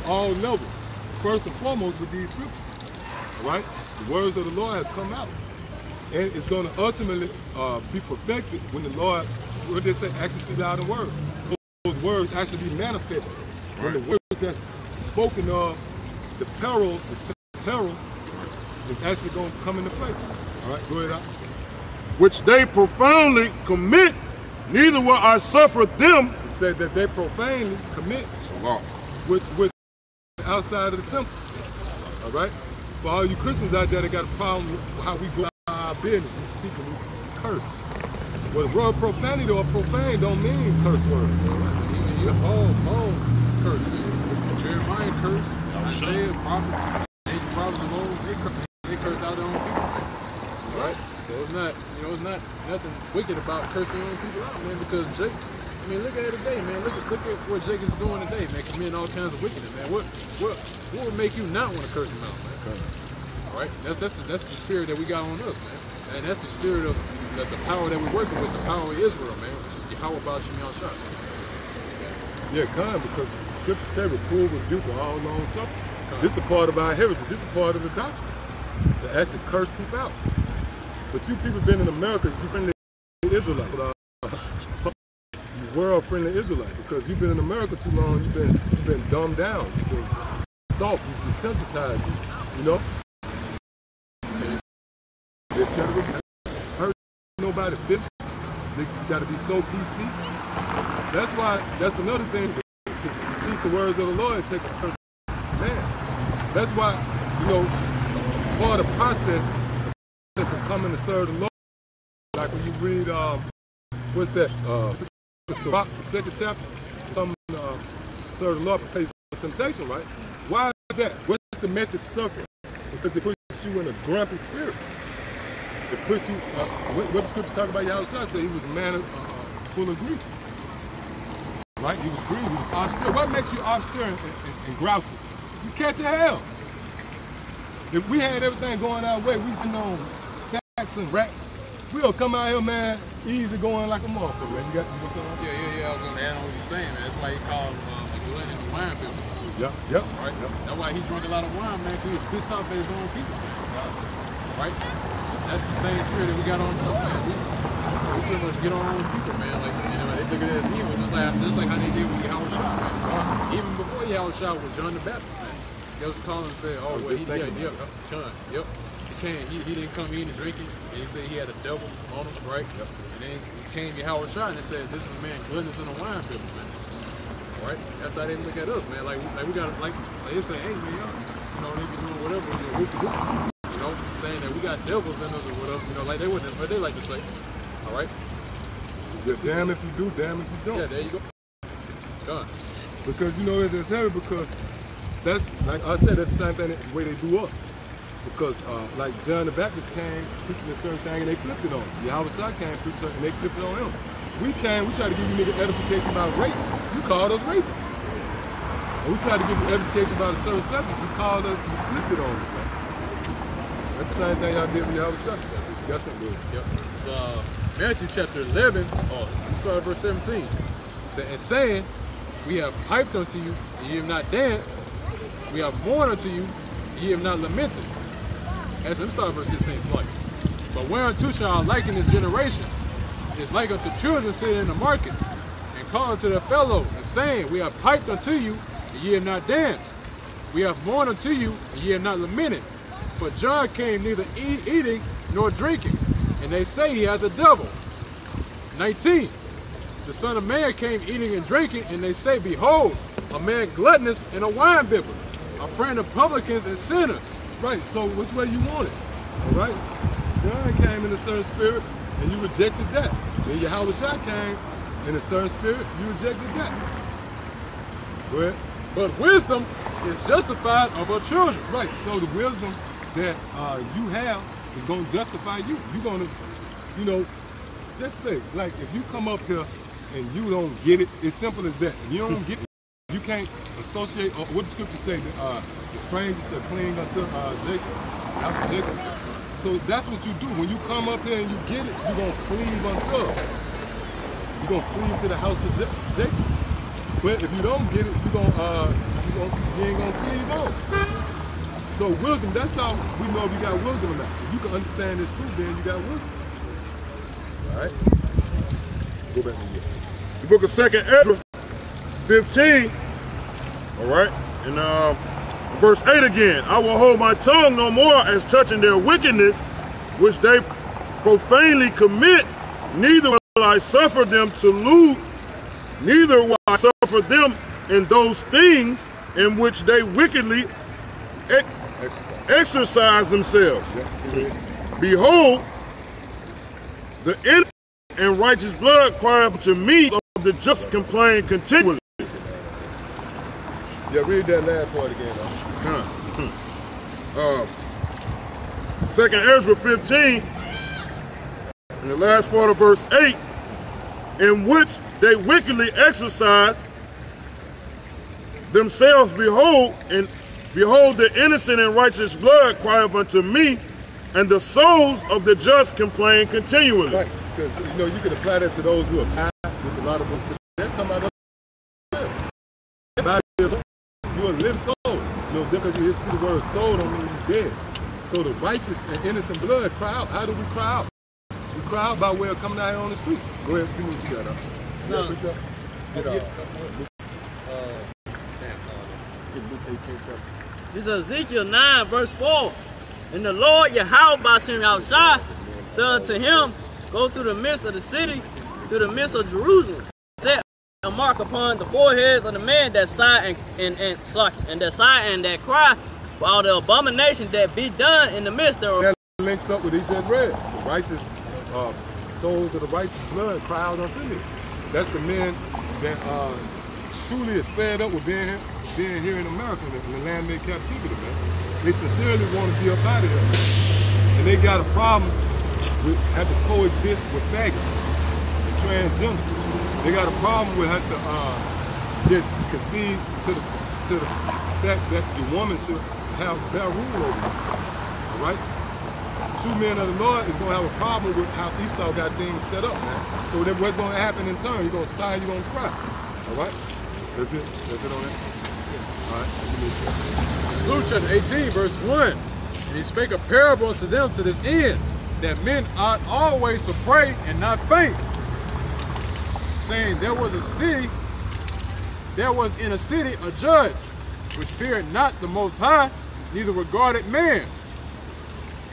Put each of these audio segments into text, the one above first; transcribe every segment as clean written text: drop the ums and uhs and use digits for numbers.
all levels. First and foremost with these scriptures. All right? The words of the Lord has come out. And it's going to ultimately be perfected when the Lord, what they say, actually speak out in words. Those words actually be manifested. When the words that's spoken of, the perils, is actually going to come into play. All right, go ahead out. Which they profoundly commit, neither will I suffer them. It said that they profanely commit, which outside of the temple. All right? For all you Christians out there that got a problem with how we go about our business, we speak and we curse. Well, the word profanity or profane don't mean curse words. All curse. Jeremiah cursed. Isaiah, prophets, ancient prophets of old, they cursed out their own people. Right? So it's not, it's not nothing wicked about cursing your own people out, man, because Jake, I mean, look at it today, man. Look at what Jake is doing today, man, committing all kinds of wickedness, man. What would make you not want to curse him out, man? All right? That's the spirit that we got on us, man. And that's the spirit of the power that we're working with, the power of Israel, man, which is Yahweh about Shimon Shah. Yeah, kind, because Scripture said reprove, rebuke, all long suffering. This is a part of our heritage. This is part of the doctrine to actually curse people out. But you people been in America, you've been the Israelite, you world-friendly Israelite, because you've been in America too long. You've been dumbed down. You've been soft. You've desensitized. You know. Hurt nobody fit. They got to be so PC. That's why. That's another thing. To teach the words of the Lord, it takes a person. Man, that's why, part of the process of coming to serve the Lord, like when you read, what's that, the second chapter, serve the Lord for face of temptation, right? Why is that? What's the method of suffering? Because it puts you in a grumpy spirit. It puts you, what the scripture talk about Yahushua said, he was a man full of grief. Right? He was grieved, he was austere. What makes you austere and grouchy? You catching hell. If we had everything going our way, we sitting on facts and rats, we'll come out here, man, easy going like a motherfucker, man. You got something? Yeah, I was going to add on what you're saying, man. That's why he called him a glutton in the wine business. Yep. Right? Yep. That's why he drank a lot of wine, man, because he was pissed off at his own people, man. Right? That's the same spirit that we got on us, man. We pretty much get on our own people, man. Like, they look at it as evil, just like how they did with Yahushua, man. Even before Yahushua was John the Baptist, man. They was calling and say, oh, well, he didn't come eating and drinking, and he said he had a devil on him, right? Yep. And then came Yahushua and they said, this is a man gluttonous in a wine business, man. Right? That's how they look at us, man. Like we got, like they say, hey, man, they be doing whatever, whoop-de-whoop. Saying that we got devils in us or whatever, like they wouldn't, but they like to say, all right? Just damn if you do, damn if you don't. Yeah, there you go. Done. Because it's heavy, because that's, like I said, that's the same thing, the way they do us. Because like John the Baptist came preaching a certain thing and they flipped it on him. Yahushua came preaching something and they flipped it on him. We tried to give you niggas edification about rape. You called us rape. And we tried to give you edification about a certain subject. You called us, you flipped it on us. Right? That's the same thing y'all did with Yahushua. You got something good. Yep. It's Matthew chapter 11, start at verse 17. And saying, we have piped unto you, and ye have not danced. We have mourned unto you, and ye have not lamented. As let me start at verse 16, it's like, but whereunto shall I liken this generation? It's like unto children sitting in the markets, and calling to their fellows, and saying, we have piped unto you, and ye have not danced. We have mourned unto you, and ye have not lamented. For John came neither eating nor drinking, and they say he has a devil. 19. The Son of Man came eating and drinking, and they say, behold, a man gluttonous and a wine bibber, a friend of publicans and sinners. Right, so which way you want it? All right? John came in a certain spirit, and you rejected that. Then Yahushua came in a certain spirit, you rejected that. Go ahead. But wisdom is justified of her children. Right, so the wisdom that you have is going to justify you. You're going to, just say, like, if you come up here and you don't get it, it's simple as that. If you don't get it, you can't associate, what the scripture say, the stranger shall cling unto Jacob. That's Jacob. So that's what you do. When you come up here and you get it, you're going to cleave unto us. You're going to cleave to the house of Jacob. But if you don't get it, you ain't gonna So wisdom, that's how we know we got wisdom or not. If you can understand this truth, then you got wisdom. All right? Go back to you. The book of 2nd Ezra 15, all right, and verse 8 again. I will hold my tongue no more as touching their wickedness, which they profanely commit, neither will I suffer them to loot, neither will I suffer them in those things in which they wickedly exercise themselves. Behold, the innocent and righteous blood cry up to me, of the just complain continually. Yeah, read that last part again. 2nd Ezra 15, in the last part of verse 8, in which they wickedly exercise themselves, behold, the innocent and righteous blood cry up unto me, and the souls of the just complain continually. Right, because you could apply that to those who are past, which a lot of us, that's talking about you're a living soul. Just because you see the word soul don't mean you're dead. So the righteous and innocent blood cry out. How do we cry out? We cry out by way of coming out here on the streets. Go ahead, give me what you got up. This is Ezekiel 9, verse 4. And the Lord Yahweh Bashem Yahushua said unto him, go through the midst of the city, through the midst of Jerusalem. Set a mark upon the foreheads of the men that sigh and that cry for all the abominations that be done in the midst thereof. That links up with each just read. The righteous souls of the righteous blood cry out unto me. That's the men that truly is fed up with being here in America, in the land of captivity, man. They sincerely want to be up out of here. And they got a problem with having to coexist with faggots and transgenders. They got a problem with having to just concede to the fact that the woman should have better rule over you. All right? True men of the Lord is going to have a problem with how Esau got things set up, man. So then what's going to happen in turn? You're going to sigh, you're going to cry. All right? That's it. That's it on that. All right. Luke chapter 18, verse 1. And he spake a parable unto them to this end, that men ought always to pray and not faint, saying, there was in a city a judge, which feared not the Most High, neither regarded man.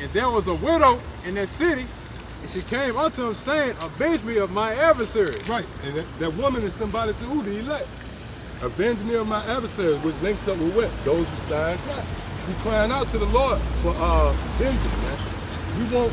And there was a widow in that city, and she came unto him, saying, avenge me of my adversaries. Right, and that woman is symbolic to who? The elect. Avenge me of my adversaries, which links up with what? Those who sigh and cry. We crying out to the Lord for vengeance, man. We want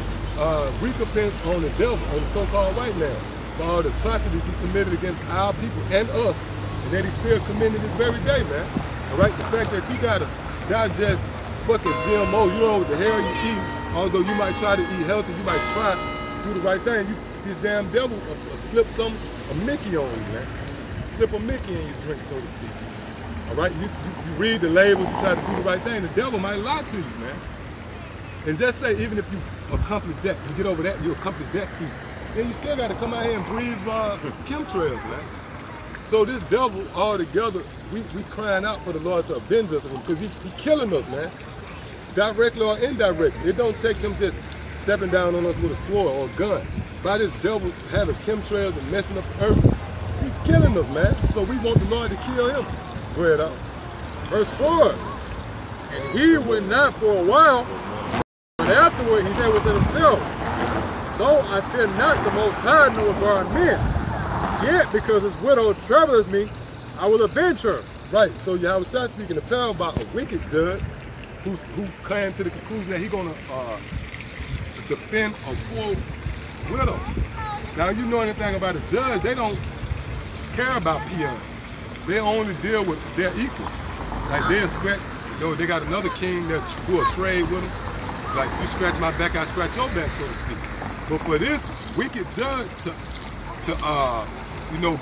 recompense on the devil, on the so-called white man, for all the atrocities he committed against our people and us, and that he's still committing this very day, man. All right, the fact that you gotta digest fucking GMO, you know what the hell you eat, although you might try to eat healthy, you might try to do the right thing, this damn devil slip a Mickey on you, man. Slip a Mickey in your drink, so to speak. All right, you read the labels, you try to do the right thing, the devil might lie to you, man. And just say, even if you accomplish that, you get over that, you accomplish that feat, then you still got to come out here and breathe chemtrails, man. So this devil altogether, we crying out for the Lord to avenge us because he killing us, man. Directly or indirectly. It don't take him just stepping down on us with a sword or a gun. By this devil having chemtrails and messing up the earth, he's killing us, man. So we want the Lord to kill him. Go ahead out. Verse 4. And he went not for a while, but afterward he said within himself, though I fear not the Most High nor regard men, yet because this widow troubleth me, I will avenge her. Right, so Yahushua speaking a parable about a wicked judge who came to the conclusion that he's going to defend a poor widow. Now, you know anything about a judge, they don't care about peons. They only deal with their equals. Like they'll scratch, they got another king that do a trade with them. Like you scratch my back, I scratch your back, so to speak. But for this wicked judge to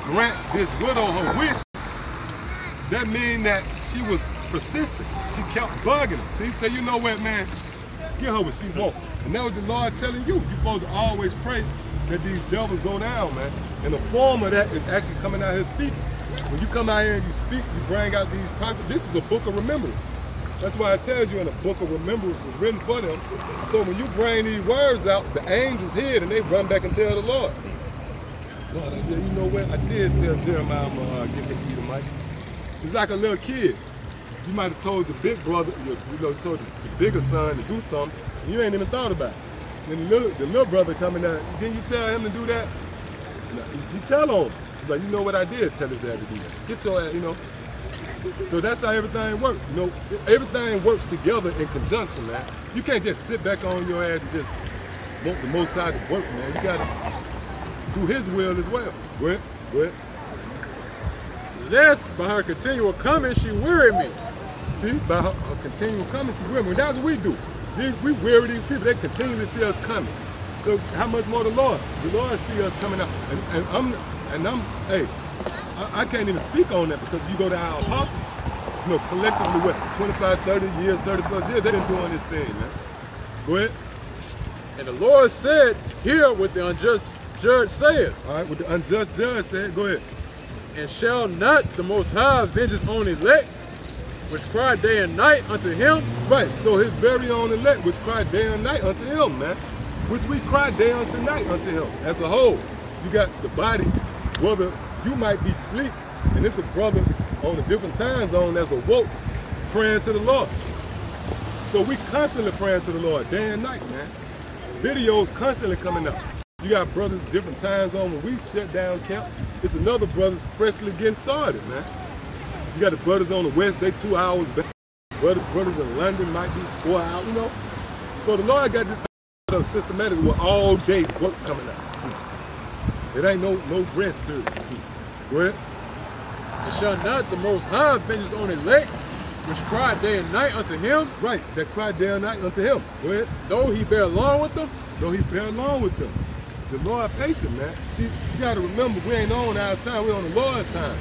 grant this widow her wish, that means that she was persistent. She kept bugging him. So he said, you know what, man, get her what she wants. And that was the Lord telling you. You're supposed to always pray that these devils go down, man. And the form of that is actually coming out here speaking. When you come out here and you speak, you bring out these prophets. This is a book of remembrance. That's why it tells you in the book of remembrance was written for them. So when you bring these words out, the angels hear it and they run back and tell the Lord. Lord, you know what? I did tell Jeremiah I'm going to get him Edomites. It's like a little kid. You might have told your big brother, told the bigger son to do something, and you ain't even thought about it. Then the little brother coming out, didn't you tell him to do that? No, you tell on him. He's like, you know what I did tell his dad to do that. Get your ass, So that's how everything works. Everything works together in conjunction, man. You can't just sit back on your ass and just want the Most High to work, man. You got to do His will as well. Go ahead. Lest by her continual coming she wearied me. See, by her continual coming she wearied me. That's what we do. We weary these people. They continue to see us coming. So how much more the Lord? The Lord see us coming out. I can't even speak on that because you go to our apostles, collectively, what, 25, 30 years, 30 plus years, they've been doing this thing, man. Go ahead. And the Lord said, hear what the unjust judge saith. All right, what the unjust judge said, go ahead. And shall not the Most High avenge his own elect, which cry day and night unto him? Right, so his very own elect, which cry day and night unto him, man. Which we cry day unto night unto him. As a whole, you got the body, whether you might be asleep, and it's a brother on a different time zone that's awoke, praying to the Lord. So we constantly praying to the Lord, day and night, man. Videos constantly coming up. You got brothers different time zone. When we shut down camp, it's another brothers freshly getting started, man. You got the brothers on the west, they 2 hours back. Brothers in London might be 4 hours, So the Lord got this systematic with all day work coming out. It ain't no rest period. Go ahead. And shall not the Most High avenge his own elect, which cry day and night unto him? Right, that cry day and night unto him. Go ahead. Though he bear along with them? Though he bear along with them. The Lord patient, man. See, you gotta remember, we ain't on our time, we on the Lord's time.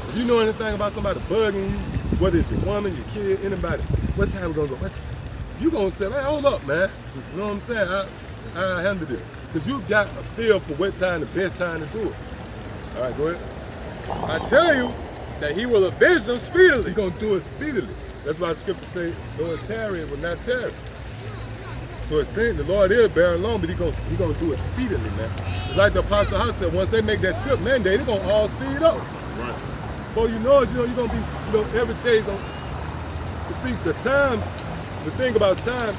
If you know anything about somebody bugging you, whether it's your woman, your kid, anybody, what time we gonna go? You gonna say, hey, hold up, man. You know what I'm saying? I handle this. Because you got a feel for what time the best time to do it. All right, go ahead. I tell you that he will avenge them speedily. He's going to do it speedily. That's why the scripture say, though it tarry, it will not tarry. So it's saying the Lord is bearing long, but he's going to do it speedily, man. It's like the Apostle House said, once they make that trip mandate, they're going to all speed up. Right. Before you know it, you're going to be, every day, you see, the thing about time,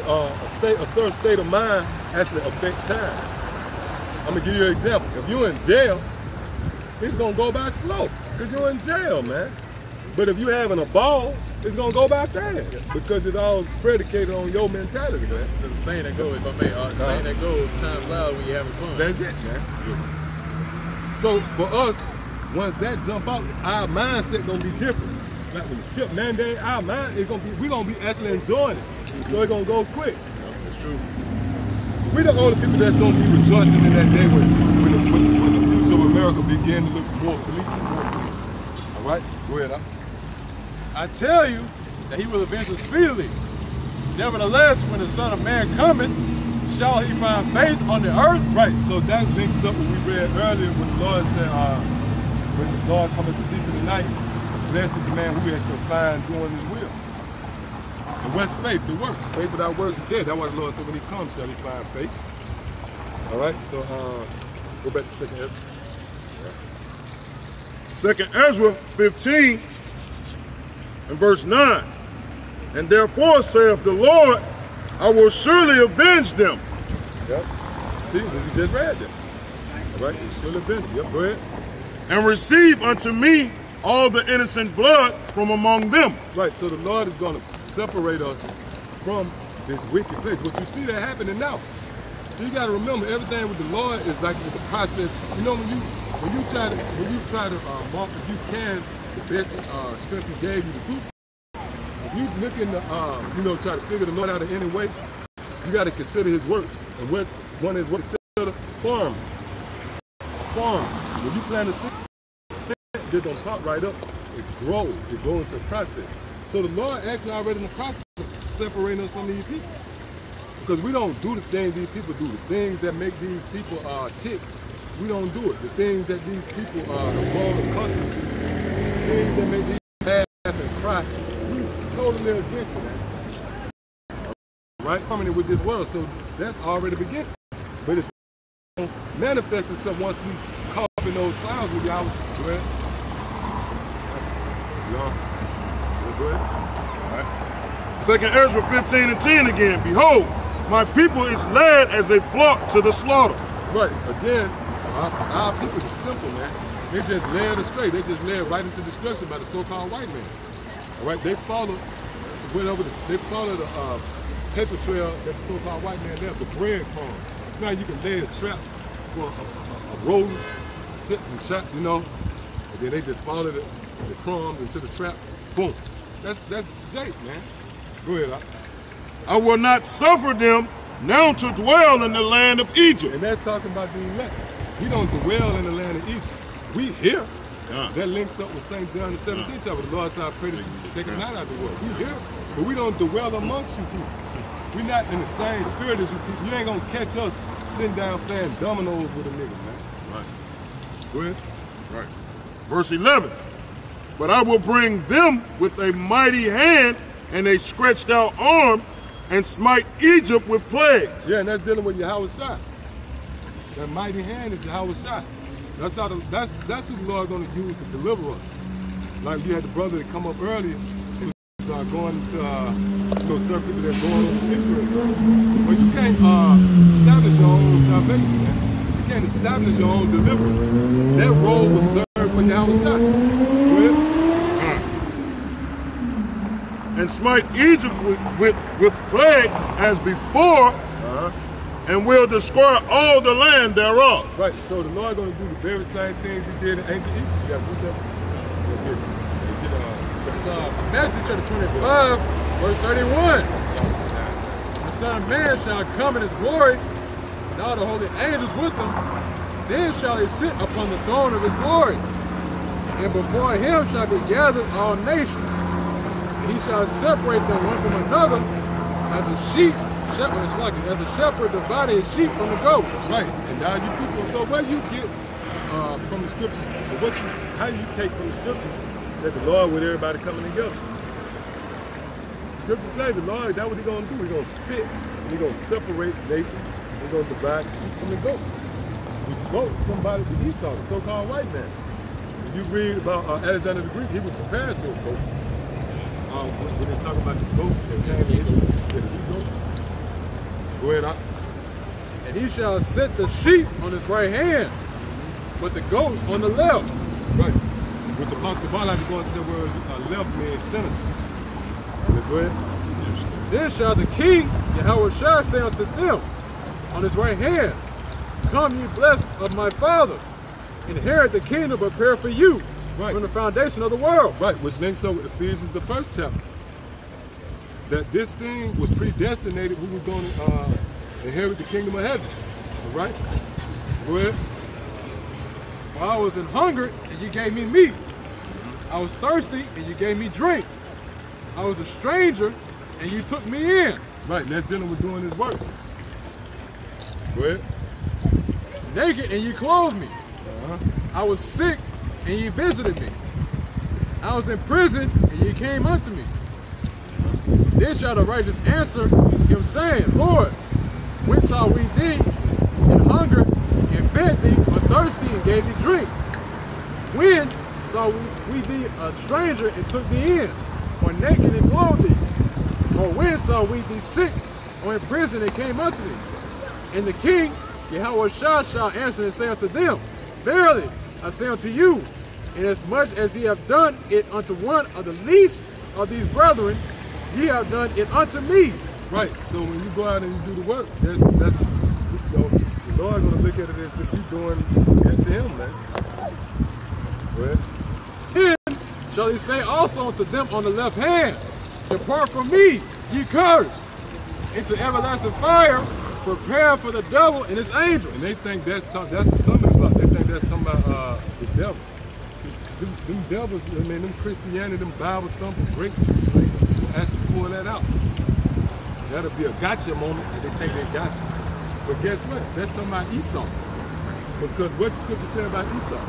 a certain state of mind actually affects time. I'm gonna give you an example. If you're in jail, it's gonna go by slow because you're in jail, man. But if you're having a ball, it's gonna go by fast because it's all predicated on your mentality, man. That's the saying that goes, if I may, saying that goes, time flies when you're having fun. That's it, man. So for us, once that jump out, our mindset gonna be different. Like when the chip mandate, our mind is gonna be, we're gonna be actually enjoying it. So it's gonna go quick. That's true. We're the only people that's gonna be rejoicing in that day when the future of America begin to look more bleak and more bleak. All right, go ahead. I tell you that he will avenge them speedily. Nevertheless, when the Son of Man cometh, shall he find faith on the earth? Right, so that links up what we read earlier when the Lord said, when the Lord cometh to deep in the night, blessed is the man who shall find doing his will. And what's faith? The works. Faith without works is dead. That's why the Lord said when he comes shall he find faith. All right, so go back to 2nd Ezra. 2nd Ezra 15 and verse 9. And therefore saith the Lord, I will surely avenge them. Yep. See, you just read that. All right, you surely avenge them. Yep, go ahead. And receive unto me all the innocent blood from among them. Right, so the Lord is going to separate us from this wicked place. What you see that happening now. So you got to remember, everything with the Lord is like with the process. You know, when you try to mark, if you can, the best strength He gave you to do. If you looking to try to figure the Lord out in any way, you got to consider His work. And one is what consider farm. When you plant a seed, it don't pop right up. It grows. It goes into a process. So the Lord actually already in the process of separating us from these people. Because we don't do the things these people do. The things that make these people tick, we don't do it. The things that these people are born accustomed to, the things that make these and cry. He's totally against it, man. Right? Coming in with this world, so that's already beginning. But it's manifest itself once we caught up in those clouds with y'all. Go ahead. Go ahead. All right. Second Ezra 15 and 10 again. Behold, my people is led as a flock to the slaughter. Right. Again, our people is simple, man. They just led astray. They just led right into destruction by the so-called white man. All right. They followed the paper trail that the so-called white man left, the breadcrumbs. Now you can lay a trap for a rodent, set some trap, you know, and then they just follow the crumbs into the trap. Boom. That's Jake, man. Go ahead. I will not suffer them now to dwell in the land of Egypt. And that's talking about the elect. We don't dwell in the land of Egypt. We here. That links up with St. John the 17th chapter. The Lord said, I pray that you take us not out of the world. We here, but we don't dwell amongst you people. We're not in the same spirit as you people. You ain't gonna catch us sitting down playing dominoes with a nigga, man. Right. Go ahead. Right. Verse 11. But I will bring them with a mighty hand and a stretched out arm and smite Egypt with plagues. Yeah, and that's dealing with Yahweh Shai. That mighty hand is Yahweh Shai. That's who the Lord gonna use to deliver us. Like you had the brother that come up earlier. Going to certain people that going over Israel. But you can't establish your own salvation, man. You can't establish your own deliverance. That role was reserved for Yahweh Shai. And smite Egypt with plagues as before, and will destroy all the land thereof. Right, so the Lord going to do the very same things he did in ancient Egypt. You got to do that. It's Matthew chapter 25, verse 31. The Son of Man shall come in his glory, and all the holy angels with him. Then shall he sit upon the throne of his glory. And before him shall be gathered all nations. He shall separate them one from another, as a shepherd divided his sheep from the goats. Right, and now you people, so where you get from the scriptures, how you take from the scriptures that the Lord with everybody coming together? Scriptures say the Lord, that's what he's going to do. He's going to sit, and he's going to separate nations. He's going to divide the sheep from the goat. Which goat, somebody, the Esau, the so-called white man. If you read about Alexander the Greek, he was compared to a goat. When they talk about the goats that came in, the goat. Go ahead, And he shall set the sheep on his right hand, but the goats on the left. Right. Which Apostle Paul had to go into the word left means sinister. Go ahead. Then shall the king, Yahweh Shai, say unto them on his right hand, Come ye blessed of my Father, inherit the kingdom prepared for you from the foundation of the world. Right, which links up with Ephesians, the 1st chapter. That this thing was predestinated, who was going to inherit the kingdom of heaven. All right? Go ahead. For I was in hunger, and you gave me meat. I was thirsty, and you gave me drink. I was a stranger, and you took me in. Right, and that's dealing with doing his work. Go ahead. Naked, and you clothed me. I was sick, and you visited me. I was in prison, and you came unto me. Then shall the righteous answer him, saying, Lord, when saw we thee in hunger, and fed thee, or thirsty, and gave thee drink? When saw we thee a stranger, and took thee in, or naked, and clothed thee? Or when saw we thee sick, or in prison, and came unto thee? And the king, Yahweh Shai, shall answer and say unto them, Verily, I say unto you, inasmuch as ye have done it unto one of the least of these brethren, ye have done it unto me. Right, so when you go out and you do the work, that's you know, the Lord gonna look at it as if you're doing it to him, man. Go ahead. Then shall he say also unto them on the left hand, Depart from me, ye cursed, into everlasting fire, prepared for the devil and his angels. And they think that's the stumbling block. They think that's talking about the devil. Them devils, I mean, them Christianity, them Bible thumping, great actually pull that out. That'll be a gotcha moment, and they think they got you. But guess what? That's talking about Esau. Because what the scripture said about Esau?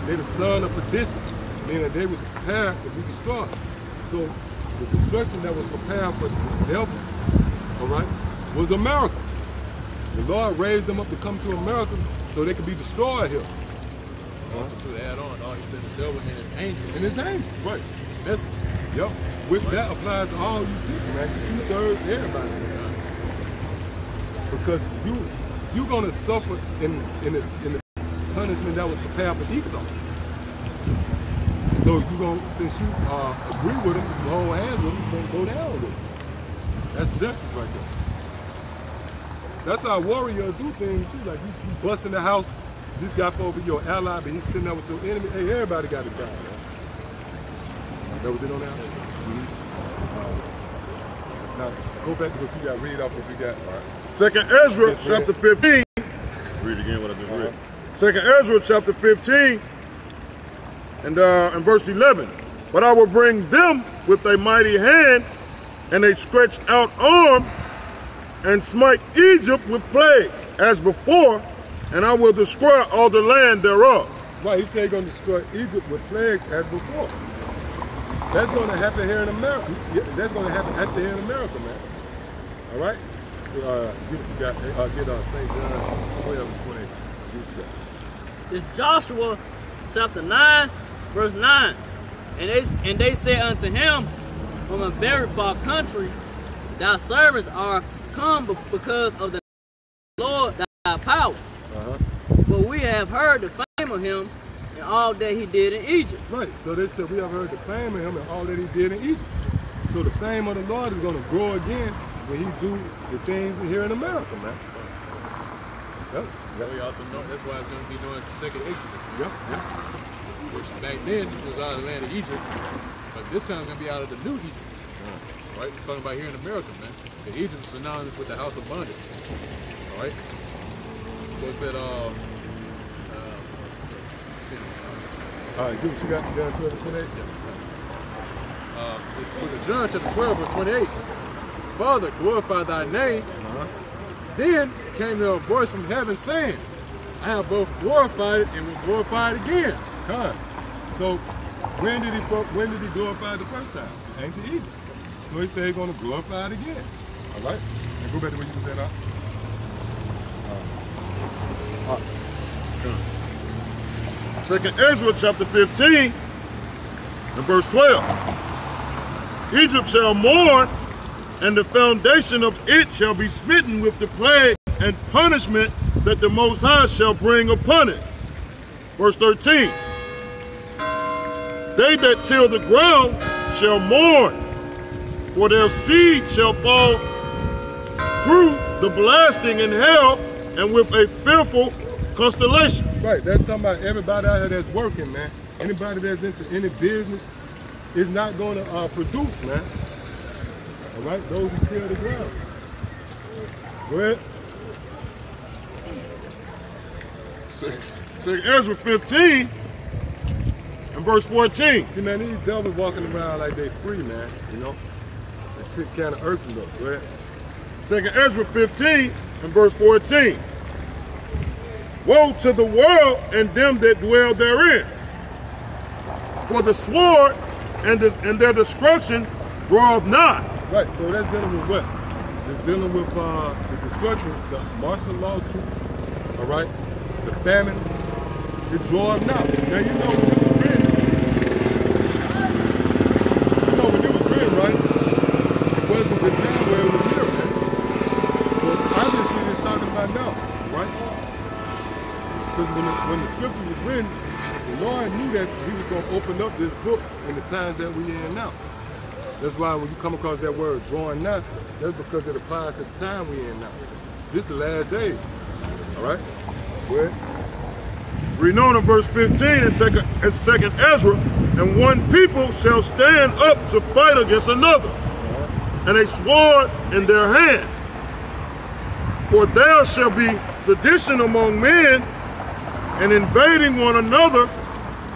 They're the son of perdition, meaning they was prepared to be destroyed. So the destruction that was prepared for the devil, all right, was America. The Lord raised them up to come to America so they could be destroyed here. Also, to add on, he said the devil and his angels. And his angels, right. Messengers. Yep. Which that applies to all you people, man. 2/3 everybody. Because you're gonna suffer in the punishment that was prepared for Esau. So you gonna, since you agree with him, you hold hands with him, you're gonna go down with him. That's justice right there. That's how warriors do things too. Like you bust in the house, this guy supposed to be your ally, but he's sitting there with your enemy. Hey, everybody got to die, man. That was it on that? Mm-hmm. Now go back to what you got. Read off what you got. All right. 2nd Ezra chapter 15. Read again what I just read. 2nd Ezra chapter 15 and verse 11. But I will bring them with a mighty hand and a stretched out arm and smite Egypt with plagues as before, and I will destroy all the land thereof. Right, he said he's going to destroy Egypt with plagues as before. That's going to happen here in America. That's going to happen actually here in America, man. All right? So, get what you got. Get St. John 12 and 28. Get what you got. It's Joshua chapter 9, verse 9. And they said unto him from a very far country, thy servants are come because of the Lord thy power. But we have heard the fame of him and all that he did in Egypt. Right, so they said we have heard the fame of him and all that he did in Egypt. So the fame of the Lord is going to grow again when he do the things here in America, man. Yep. We also know that's why it's going to be known as the second Exodus. Yep. Which back then it was out of the land of Egypt, but this time it's going to be out of the new Egypt. Right? We're talking about here in America, man. The Egypt is synonymous with the house of bondage. All right? So it said, all right, get what you got, John 12 and 28. It's with John chapter 12, verse 28. Father, glorify thy name. Then came there a voice from heaven saying, I have both glorified it and will glorify it again. So when did he glorify it the first time? Ancient Egypt. So he said he's going to glorify it again. All right? And go back to what you said, 2nd Ezra chapter 15 and verse 12. Egypt shall mourn, and the foundation of it shall be smitten with the plague and punishment that the Most High shall bring upon it. Verse 13. They that till the ground shall mourn, for their seed shall fall through the blasting in hell and with a fearful constellation. Right, that's talking about everybody out here that's working, man. Anybody that's into any business is not going to produce, man. All right, those who till the ground. Go ahead. 2nd Ezra 15 and verse 14. See, man, these devils walking around like they free, man, you know? That shit kind of irksome though. Go ahead. 2nd Ezra 15 and verse 14. Woe to the world and them that dwell therein, for the sword and their destruction draweth nigh. Right, so that's dealing with what? It's dealing with the destruction, the martial law troops, all right? The famine, it draweth nigh. Now you know when it was written, right? It wasn't the time where it was near, man. So obviously it's talking about now, right? Because when the scripture was written, the Lord knew that he was going to open up this book in the times that we're in now. That's why when you come across that word drawing nigh, that's because it applies to the time we're in now. This is the last days. All right? Go ahead. Read on in verse 15 in 2nd Ezra, and one people shall stand up to fight against another, and a sword in their hand. For there shall be sedition among men, and invading one another,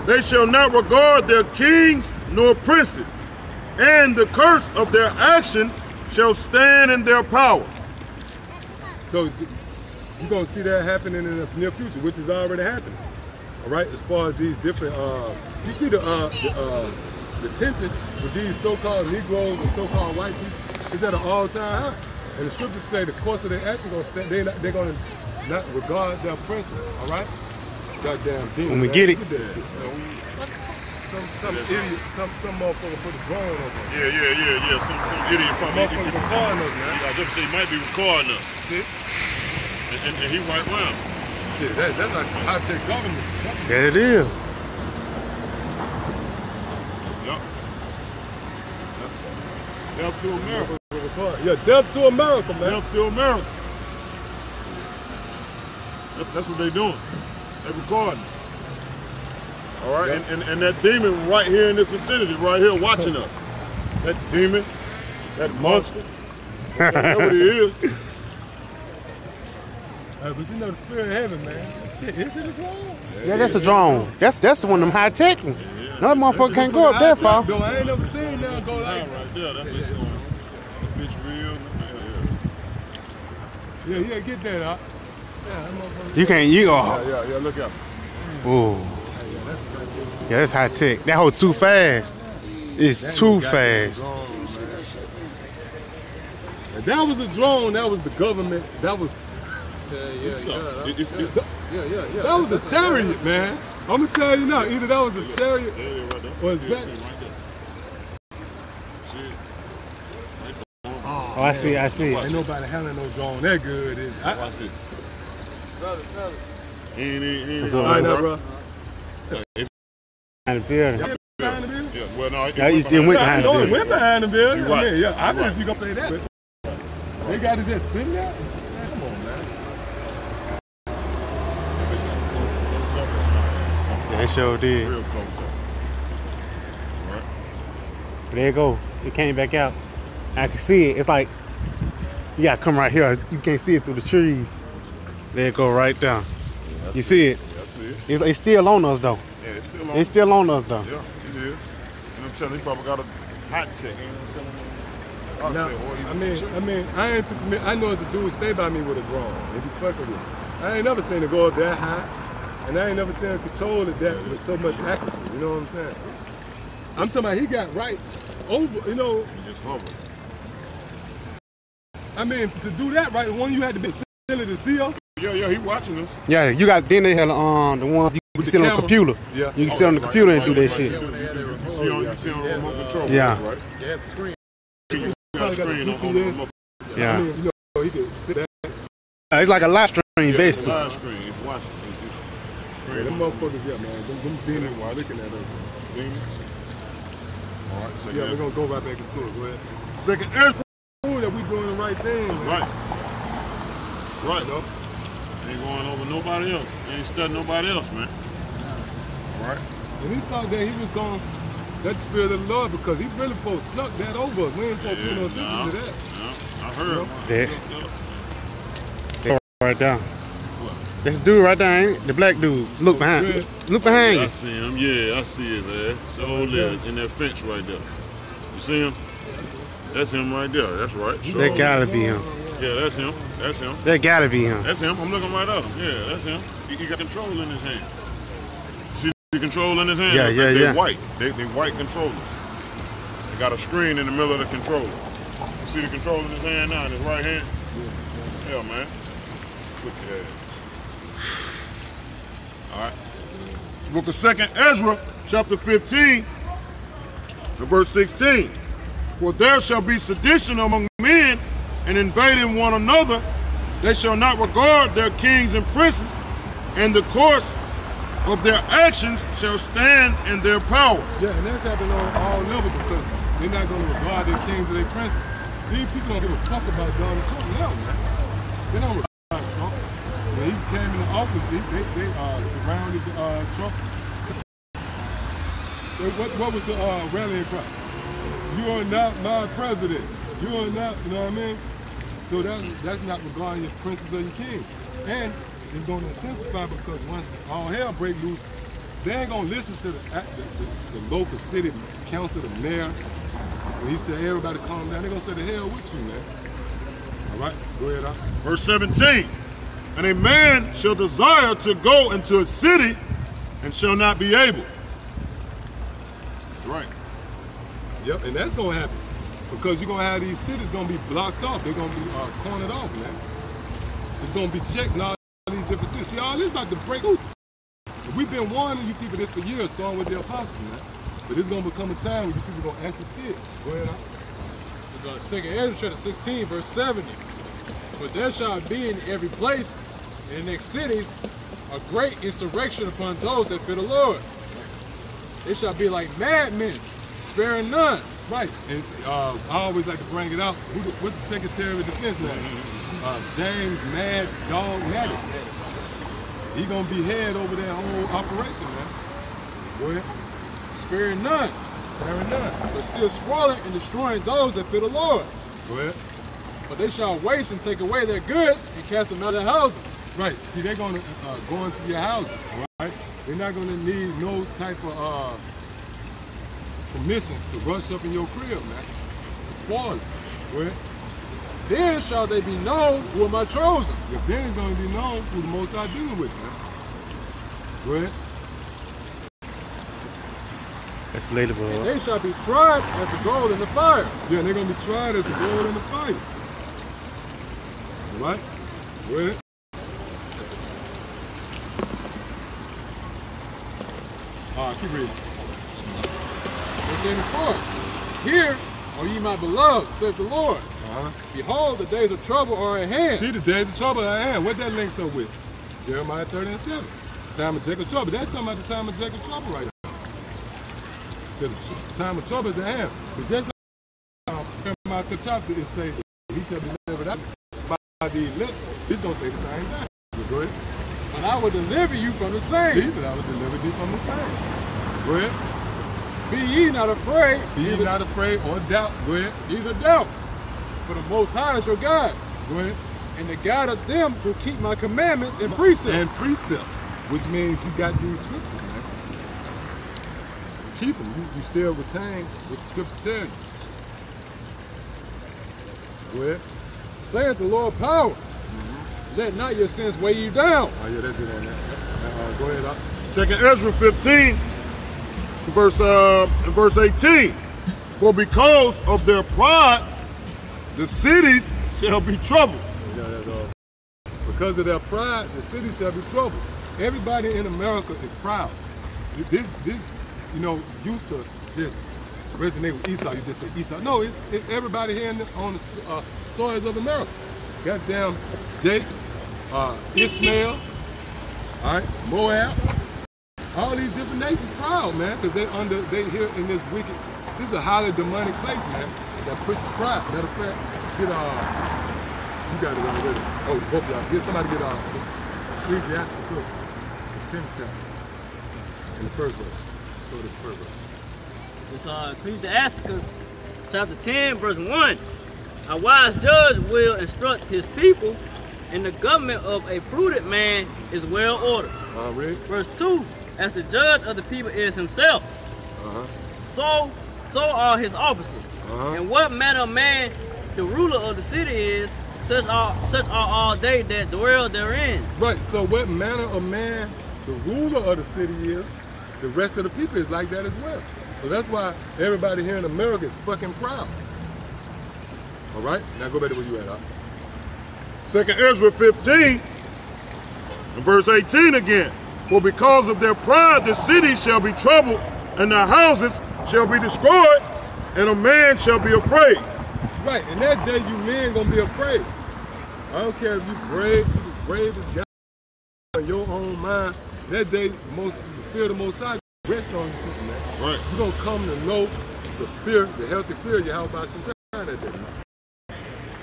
they shall not regard their kings nor princes, and the curse of their action shall stand in their power. So you're going to see that happening in the near future, which is already happening. All right, as far as these different, you see the the tension with these so-called Negroes and so-called white people is at an all-time high. And the scriptures say the course of their action they're going to not regard their oppressor. All right? Goddamn demon. When we get it. Some idiot, some motherfucker put a drone over us. Yeah. Some idiot probably recording us, man. I just say he might be recording us. See? And he right around. Shit, that's like some high-tech government shit. There it is. Yup. Death to America. Yeah, death to America, man. Death to America. That's what they doing. They recording. All right, yeah. and that demon right here in this vicinity, right here watching us. That demon, that monster, whatever he is. But you know the spirit of heaven, man. Shit, is it a drone? Yeah, that's a drone. That's one of them high tech. No motherfucker can't go up that far. Though I ain't never seen that go like that. Right there, that bitch going. That bitch real. Yeah, get that out. You can't. Yeah, look out. Ooh. Yeah, that's high tech. That hoe too fast. It's too fast. If that was a drone, that was the government. That was. Yeah. That was a chariot, man. I'm gonna tell you now. Either that was a chariot or it's back. Oh, I see. Ain't nobody handling no drone that good, is it? Watch it. Brother. Ain't all right now, bro. Behind the building. Behind the building? Yeah, well, no, it went behind the building. It went behind the building. Right. I mean, yeah, I didn't see you gonna say that. But they got it just sitting there? Man, come on, man. Yeah, it sure did. Real close up. Right. There you go. It came back out. I can see it. It's like you gotta come right here. You can't see it through the trees. There it go right down. You see it? It's still on us though. Yeah, it's still on us though. Yeah, it is. And I'm telling you, he probably got a hot check. Now, I mean, I ain't too familiar. I know it's a dude stay by me with a drone. They be fucking with it. I ain't never seen it go up that high, and I ain't never seen it control it that with so much accuracy. You know what I'm saying? I'm talking about he got right over. You know, He just hovered. I mean, to do that right, one you had to be silly to see us. Yeah, he watching us. Yeah, you got then they had the one you can sit on the computer. Yeah. You can sit on the computer and do that shit. You see on the remote control. Yeah. Right? It has a screen. You got a screen on the remote. Yeah. I mean, you know, he could sit there. It's like a live stream basically. Live screen. He's watching. Yeah, them motherfuckers, yeah, man. Them demons while looking at us. Demons. All right, so Yeah, we're gonna go right back into it. Go ahead. second Ezra. That we doing the right thing. Man. Right. That's right. You know? Ain't going over nobody else. Ain't studying nobody else, man. All right. And he thought that he was going to, that spirit of the Lord, because he really supposed to snuck that over us. We ain't supposed to pay no attention to that. Yeah, I heard. Yeah. Right down. That's the dude right there, ain't it? The black dude. Look behind. Look behind you. I see him. Yeah, I see his ass. So live in that fence right there. You see him? That's him right there. That's right. Sure. That gotta be him. Yeah, that's him. That's him. That gotta be him. That's him. I'm looking right at him. Yeah, that's him. He got control in his hand. See the control in his hand? Yeah. They white. They white controllers. They got a screen in the middle of the controller. You see the control in his hand now, in his right hand? Yeah, man. Look at that. All right. Book of 2nd Ezra, chapter 15, to verse 16. For there shall be sedition among men, and invading one another, they shall not regard their kings and princes, and the course of their actions shall stand in their power. Yeah, and that's happening on all levels, because they're not going to regard their kings or their princes. These people don't give a fuck about Donald Trump now, man. They don't regard Trump. When he came into office, they surrounded Trump. What was the rallying cry? You are not my president. You are not, you know what I mean? So that's not regarding your princes or your king. And it's going to intensify, because once all hell break loose, they ain't going to listen to the local city council, the mayor. When he said, hey, everybody calm down, they're going to say, the hell with you, man. All right, go ahead, Al. Verse 17. And a man shall desire to go into a city and shall not be able. That's right. Yep, and that's gonna happen because you're gonna have these cities gonna be blocked off. They're gonna be cornered off, man. It's gonna be checked in all these different cities. See, all this about to break out. We've been warning you people this for years, starting with the apostles, man. But it's gonna become a time when you people gonna actually see it. Go ahead, It's on 2 Ezra chapter 16, verse 70. But there shall be in every place, in the next cities, a great insurrection upon those that fear the Lord. They shall be like madmen, sparing none. Right, and I always like to bring it out. What's the Secretary of Defense now? James Mad Dog Mattis. He gonna be head over that whole operation, man. Go ahead. Sparing none. Sparing none. But still spoiling and destroying those that fear the Lord. Go ahead. But they shall waste and take away their goods and cast them out of their houses. Right. See, they're gonna go into your houses, right? They're not gonna need no type of permission to rush up in your crib, man. It's spoiling. Go ahead. Then shall they be known who are my chosen. Your then is going to be known who the Most High dealing with, man. Go ahead. That's later, And they shall be tried as the gold in the fire. Yeah, they're going to be tried as the gold in the fire. All right? Go ahead. All right, keep reading. Verse 84. Hear, O ye my beloved, saith the Lord. Behold, the days of trouble are at hand. See, the days of trouble are at hand. What that links up with? Jeremiah 30:7. The time of Jacob's trouble. That's talking about the time of Jacob's trouble right now. So the time of trouble is at hand. It's just like Jeremiah the chapter, it says, he shall be delivered out by the elect. It's going to say the same thing. Go ahead. And I will deliver you from the same. See, but I will deliver thee from the same. Go ahead. Be ye not afraid. Be ye not afraid or doubt. Go ahead. Neither doubt. For the Most High is your God. Go ahead. And the God of them who keep my commandments and precepts. And precepts, which means you got these scriptures, man. You keep them. You still retain what the scriptures tell you. Go ahead. Saith the Lord power. Let not your sins weigh you down. Oh, yeah, that's it on that. Go ahead, 2 Ezra 15, verse 18. For because of their pride, the cities shall be troubled. Yeah, that's all. Because of their pride, the city shall be troubled. Everybody in America is proud. This, you know, used to just resonate with Esau. You just say Esau. No, it's everybody here on the soils of America. Goddamn Jake, Ishmael, all right, Moab, all these different nations proud, man, because they here in this wicked. This is a highly demonic place, man. That pushes pride. Matter of fact, get you got it already. Oh, both of y'all. Get somebody get Ecclesiasticus, the 10th chapter, in the first verse. Let's go to the first verse. It's Ecclesiasticus chapter 10, verse 1. A wise judge will instruct his people, and the government of a prudent man is well ordered. Read. Verse 2. As the judge of the people is himself, so are his officers. And what manner of man the ruler of the city is, such are all they that dwell therein. Right, so what manner of man the ruler of the city is, the rest of the people is like that as well. So that's why everybody here in America is fucking proud. All right, now go back to where you at, huh? 2 Ezra 15, and verse 18 again. For because of their pride, the cities shall be troubled, and their houses shall be destroyed, and a man shall be afraid. Right, and that day you men gonna be afraid. I don't care if you brave as God in your own mind. That day, the fear of the Most High rest on you, man. Right. You're gonna come to know the fear, the healthy fear you have about some time that day.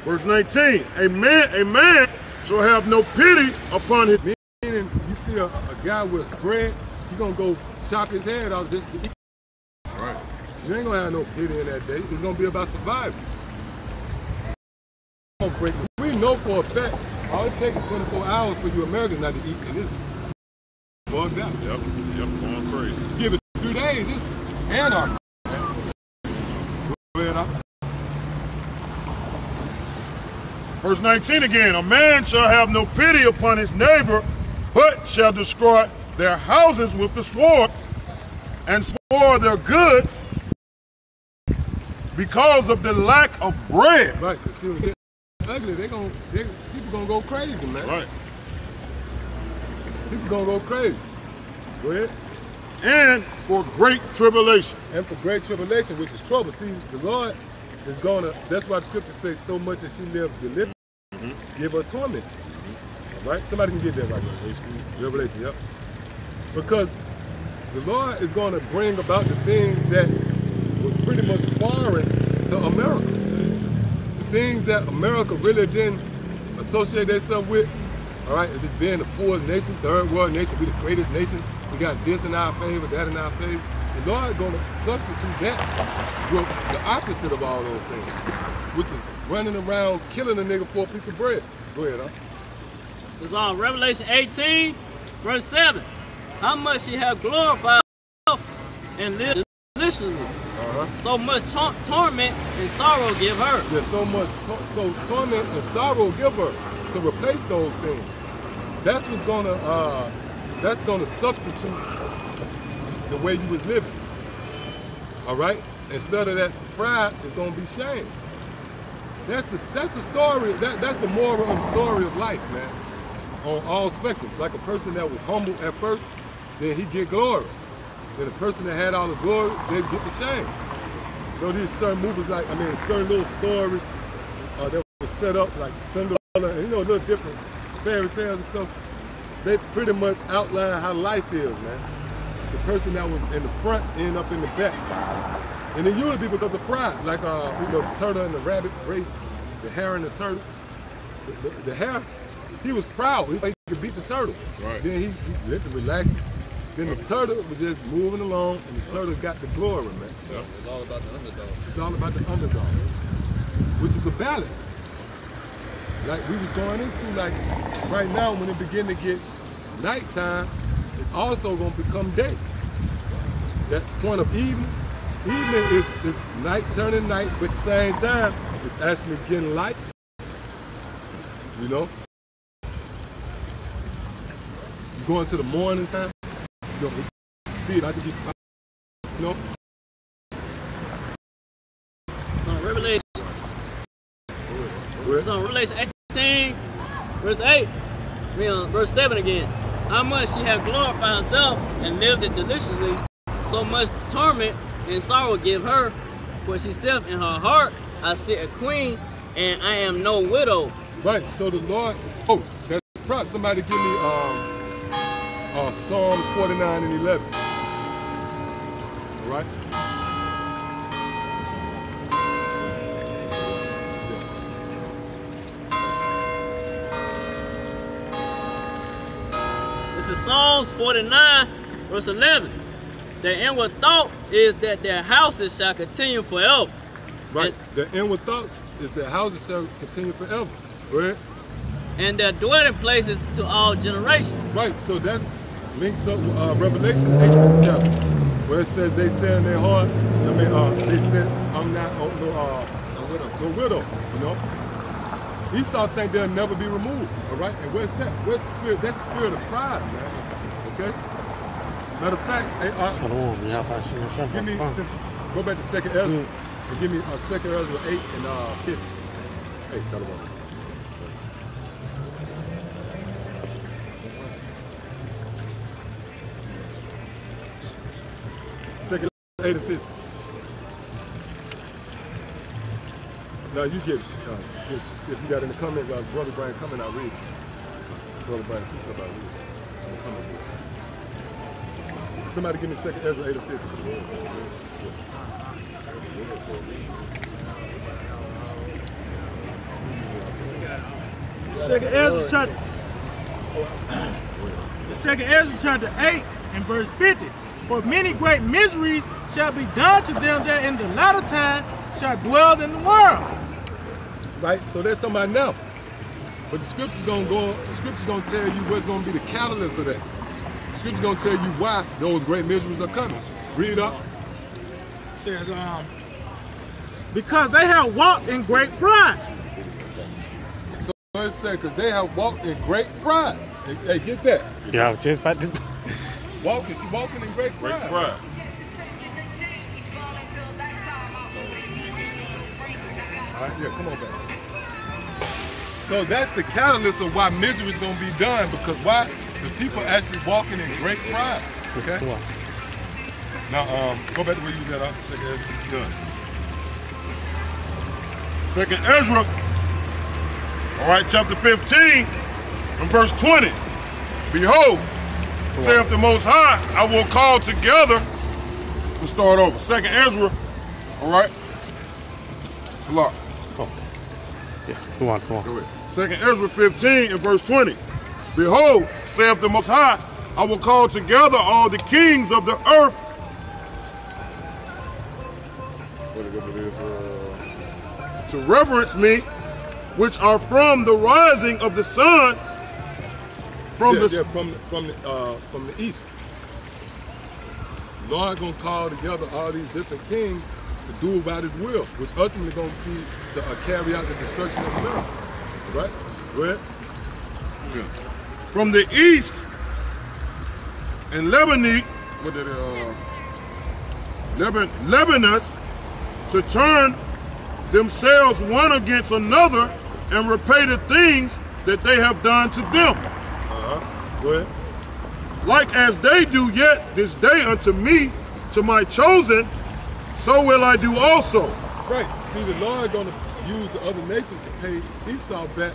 Verse 19, a man shall have no pity upon his. Meaning, you see a guy with a spread, you gonna go chop his head off just to eat. Right. You ain't gonna have no pity in that day. It's gonna be about surviving. We know for a fact, all it takes is 24 hours for you Americans not to eat, and this is bugged out. Yep, going crazy. Give it 3 days, it's anarchy. Go ahead, huh? Verse 19 again, a man shall have no pity upon his neighbor, but shall destroy their houses with the sword, and spoil their goods, because of the lack of bread. Right, because see, when it gets ugly, people gonna go crazy, man. Right. People gonna go crazy. Go ahead. And for great tribulation. And for great tribulation, which is trouble. See, the Lord is gonna, that's why the scripture says so much as she lived delivered, give her torment. Right? Somebody can get that right now. Revelation, yep. Because the Lord is gonna bring about the things that was pretty much foreign to America. The things that America really didn't associate themselves with. All right, it's being the poorest nation, third world nation, we the greatest nation. We got this in our favor, that in our favor. The Lord is going to substitute that with the opposite of all those things, which is running around killing a nigga for a piece of bread. Go ahead, huh? It's on Revelation 18, verse 7. How much she have glorified herself and lived deliciously. So much torment and sorrow give her. Yeah, so much torment and sorrow give her to replace those things. That's what's gonna substitute the way you was living. All right? Instead of that, pride is gonna be shame. That's the story. That's the moral of the story of life, man. On all spectrums. Like a person that was humble at first, then he get glory. Then a person that had all the glory, they get the shame. So these certain movies, certain little stories that were set up, like Cinderella, and little different fairy tales and stuff. They pretty much outline how life is, man. The person that was in the front end up in the back. And then usually because of pride, like the turtle and the rabbit race, the hare and the turtle. The hare, he was proud. He could beat the turtle. Right. Then he let it relax. Then the turtle was just moving along, and the turtle got the glory, man. Yeah. It's all about the underdog. It's all about the underdog, which is a balance. Like we was going into, like right now when it begin to get nighttime, it's also gonna become day. That point of evening is night turning night, but at the same time, it's actually getting light. You know? You go into the morning time, you know, see it, I think you know? Revelation. It's on Revelation 18, verse 8. Verse 7 again. How much she had glorified herself and lived it deliciously, so much torment and sorrow give her. For she said in her heart, I sit a queen, and I am no widow. Right, so the Lord, that's right. Somebody give me Psalms 49 and 11. All right? This is Psalms 49, verse 11. Their inward thought is that their houses shall continue forever. Right, the inward thought is that houses shall continue forever. Right? And their dwelling places to all generations. Right, so that links up with Revelation 18 chapter, where it says they say in their heart, they said, I'm not no widow, you know? Esau think they'll never be removed, all right? And where's that? Where's the spirit? That's the spirit of pride, man, okay? Matter of fact, give me, go back to 2nd Ezra, and give me 2nd Ezra 8 and 50. Hey, shut up. Second 8 and 50. Now you get see if you got in the comments, Brother Brian comment, I'll read it. Brother Brian, please about read it. In the comments. Somebody give me 2nd Ezra 8 and 50. Second Ezra chapter 8 and verse 50. For many great miseries shall be done to them that in the latter time shall dwell in the world. Right, so that's talking about now. But the scripture's gonna tell you what's gonna be the catalyst of that. The scripture's gonna tell you why those great miseries are coming. Read up. It says, because they have walked in great pride. So it says, because they have walked in great pride. Hey, get that. Yeah, I was just about to. She's walking in great pride. right, yeah, come on back. So that's the catalyst of why misery is going to be done, because why? The people actually walking in great pride. Okay? Now, go back to where you got off. Second Ezra. Done. Second Ezra, all right, chapter 15 and verse 20. Behold, saith the Most High, I will call together. We'll start over. Second Ezra, all right. Salah. Yeah, come on. Go ahead. Second Ezra 15 and verse 20. Behold, saith the Most High, I will call together all the kings of the earth. To reverence me, which are from the rising of the sun, from the east. Lord gonna call together all these different kings to do about His will, which ultimately gonna be to carry out the destruction of America. Right? Go ahead. Yeah. From the east and Lebanus to turn themselves one against another and repay the things that they have done to them. Go ahead. Like as they do yet this day unto me, to my chosen, so will I do also. Right. See, the Lord gonna use the other nations to pay Esau back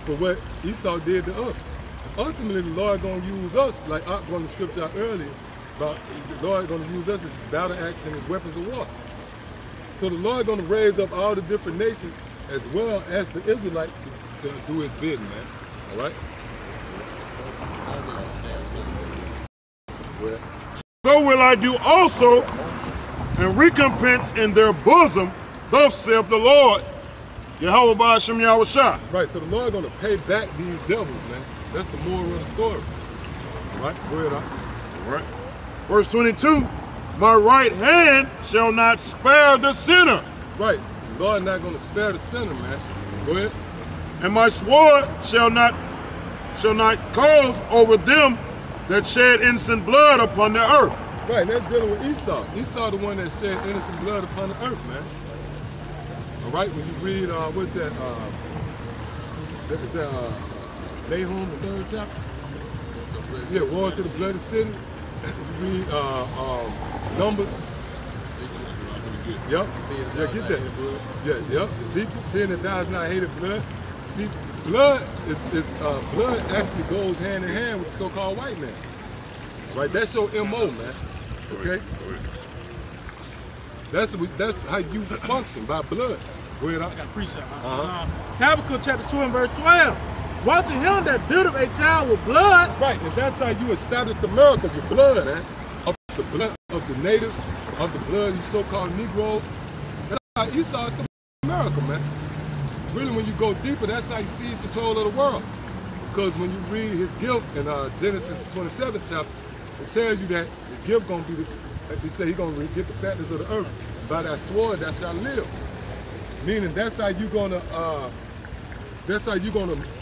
for what Esau did to us. Ultimately, the Lord gonna use us, like I brought the scripture out earlier, about the Lord gonna use us as His battle axe and His weapons of war. So the Lord gonna raise up all the different nations as well as the Israelites to do His bidding, man. All right? So will I do also, and recompense in their bosom, thus saith the Lord, Yahweh Ba'ashem Yahushua. Right, so the Lord gonna pay back these devils, man. That's the moral of the story. All right, go ahead, All right. Verse 22, my right hand shall not spare the sinner. Right, the Lord not gonna spare the sinner, man. Go ahead. And my sword shall not cause over them that shed innocent blood upon the earth. Right, that's dealing with Esau. Esau the one that shed innocent blood upon the earth, man. All right, when you read, what's that, Nahum, the 3rd chapter? Yeah, War to the Bloody City. You read Numbers. Yep, yeah, get that. Yeah, yep, Ezekiel, seeing that thou hast not hated blood. See, blood blood actually goes hand in hand with the so-called white man. Right, that's your MO, man. Okay? That's how you function, by blood. Go ahead, I got a precept. Habakkuk chapter 2 and verse 12. Woe to him that buildeth a tower with blood. Right, and that's how you establish the miracle with blood, man. Of the blood of the natives, of the blood, you so-called Negroes. That's how Esau is the miracle, man. Really, when you go deeper, that's how he sees control of the world. Because when you read his gift in Genesis 27th chapter, it tells you that his gift gonna be this. He said he's gonna get the fatness of the earth. By that sword, that shall live. Meaning that's how you gonna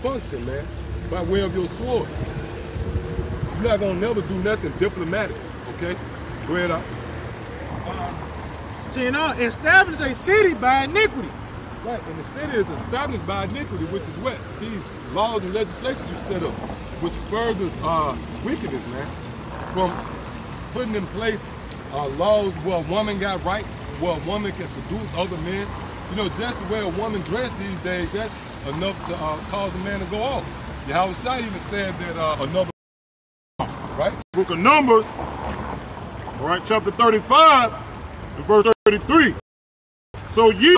function, man. By way of your sword. You're not gonna never do nothing diplomatic. Okay, go ahead out. Establish a city by iniquity. Right, and the city is established by iniquity, which is what? These laws and legislations you set up, which furthers wickedness, man. From putting in place laws where a woman got rights, where a woman can seduce other men. You know, just the way a woman dressed these days, that's enough to cause a man to go off. Yahweh Shai even said that another, right? Book of Numbers, all right, chapter 35, and verse 33. So ye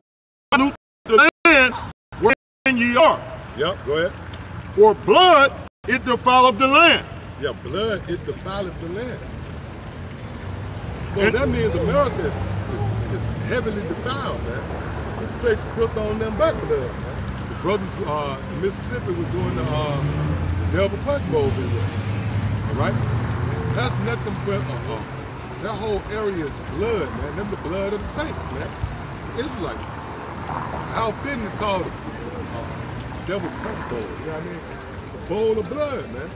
pollute the land wherein ye are. Yep, go ahead. For blood it defileth the land. Yeah, blood, it defileth the land. So that means America is heavily defiled, man. This place is built on them but blood, man. The brothers in Mississippi was doing the Devil Punch Bowl video. All right? That's nothing but, that whole area is blood, man. Them the blood of the saints, man. Israelites. Our fitting is called Devil Punch Bowl, you know what I mean? A bowl of blood, man.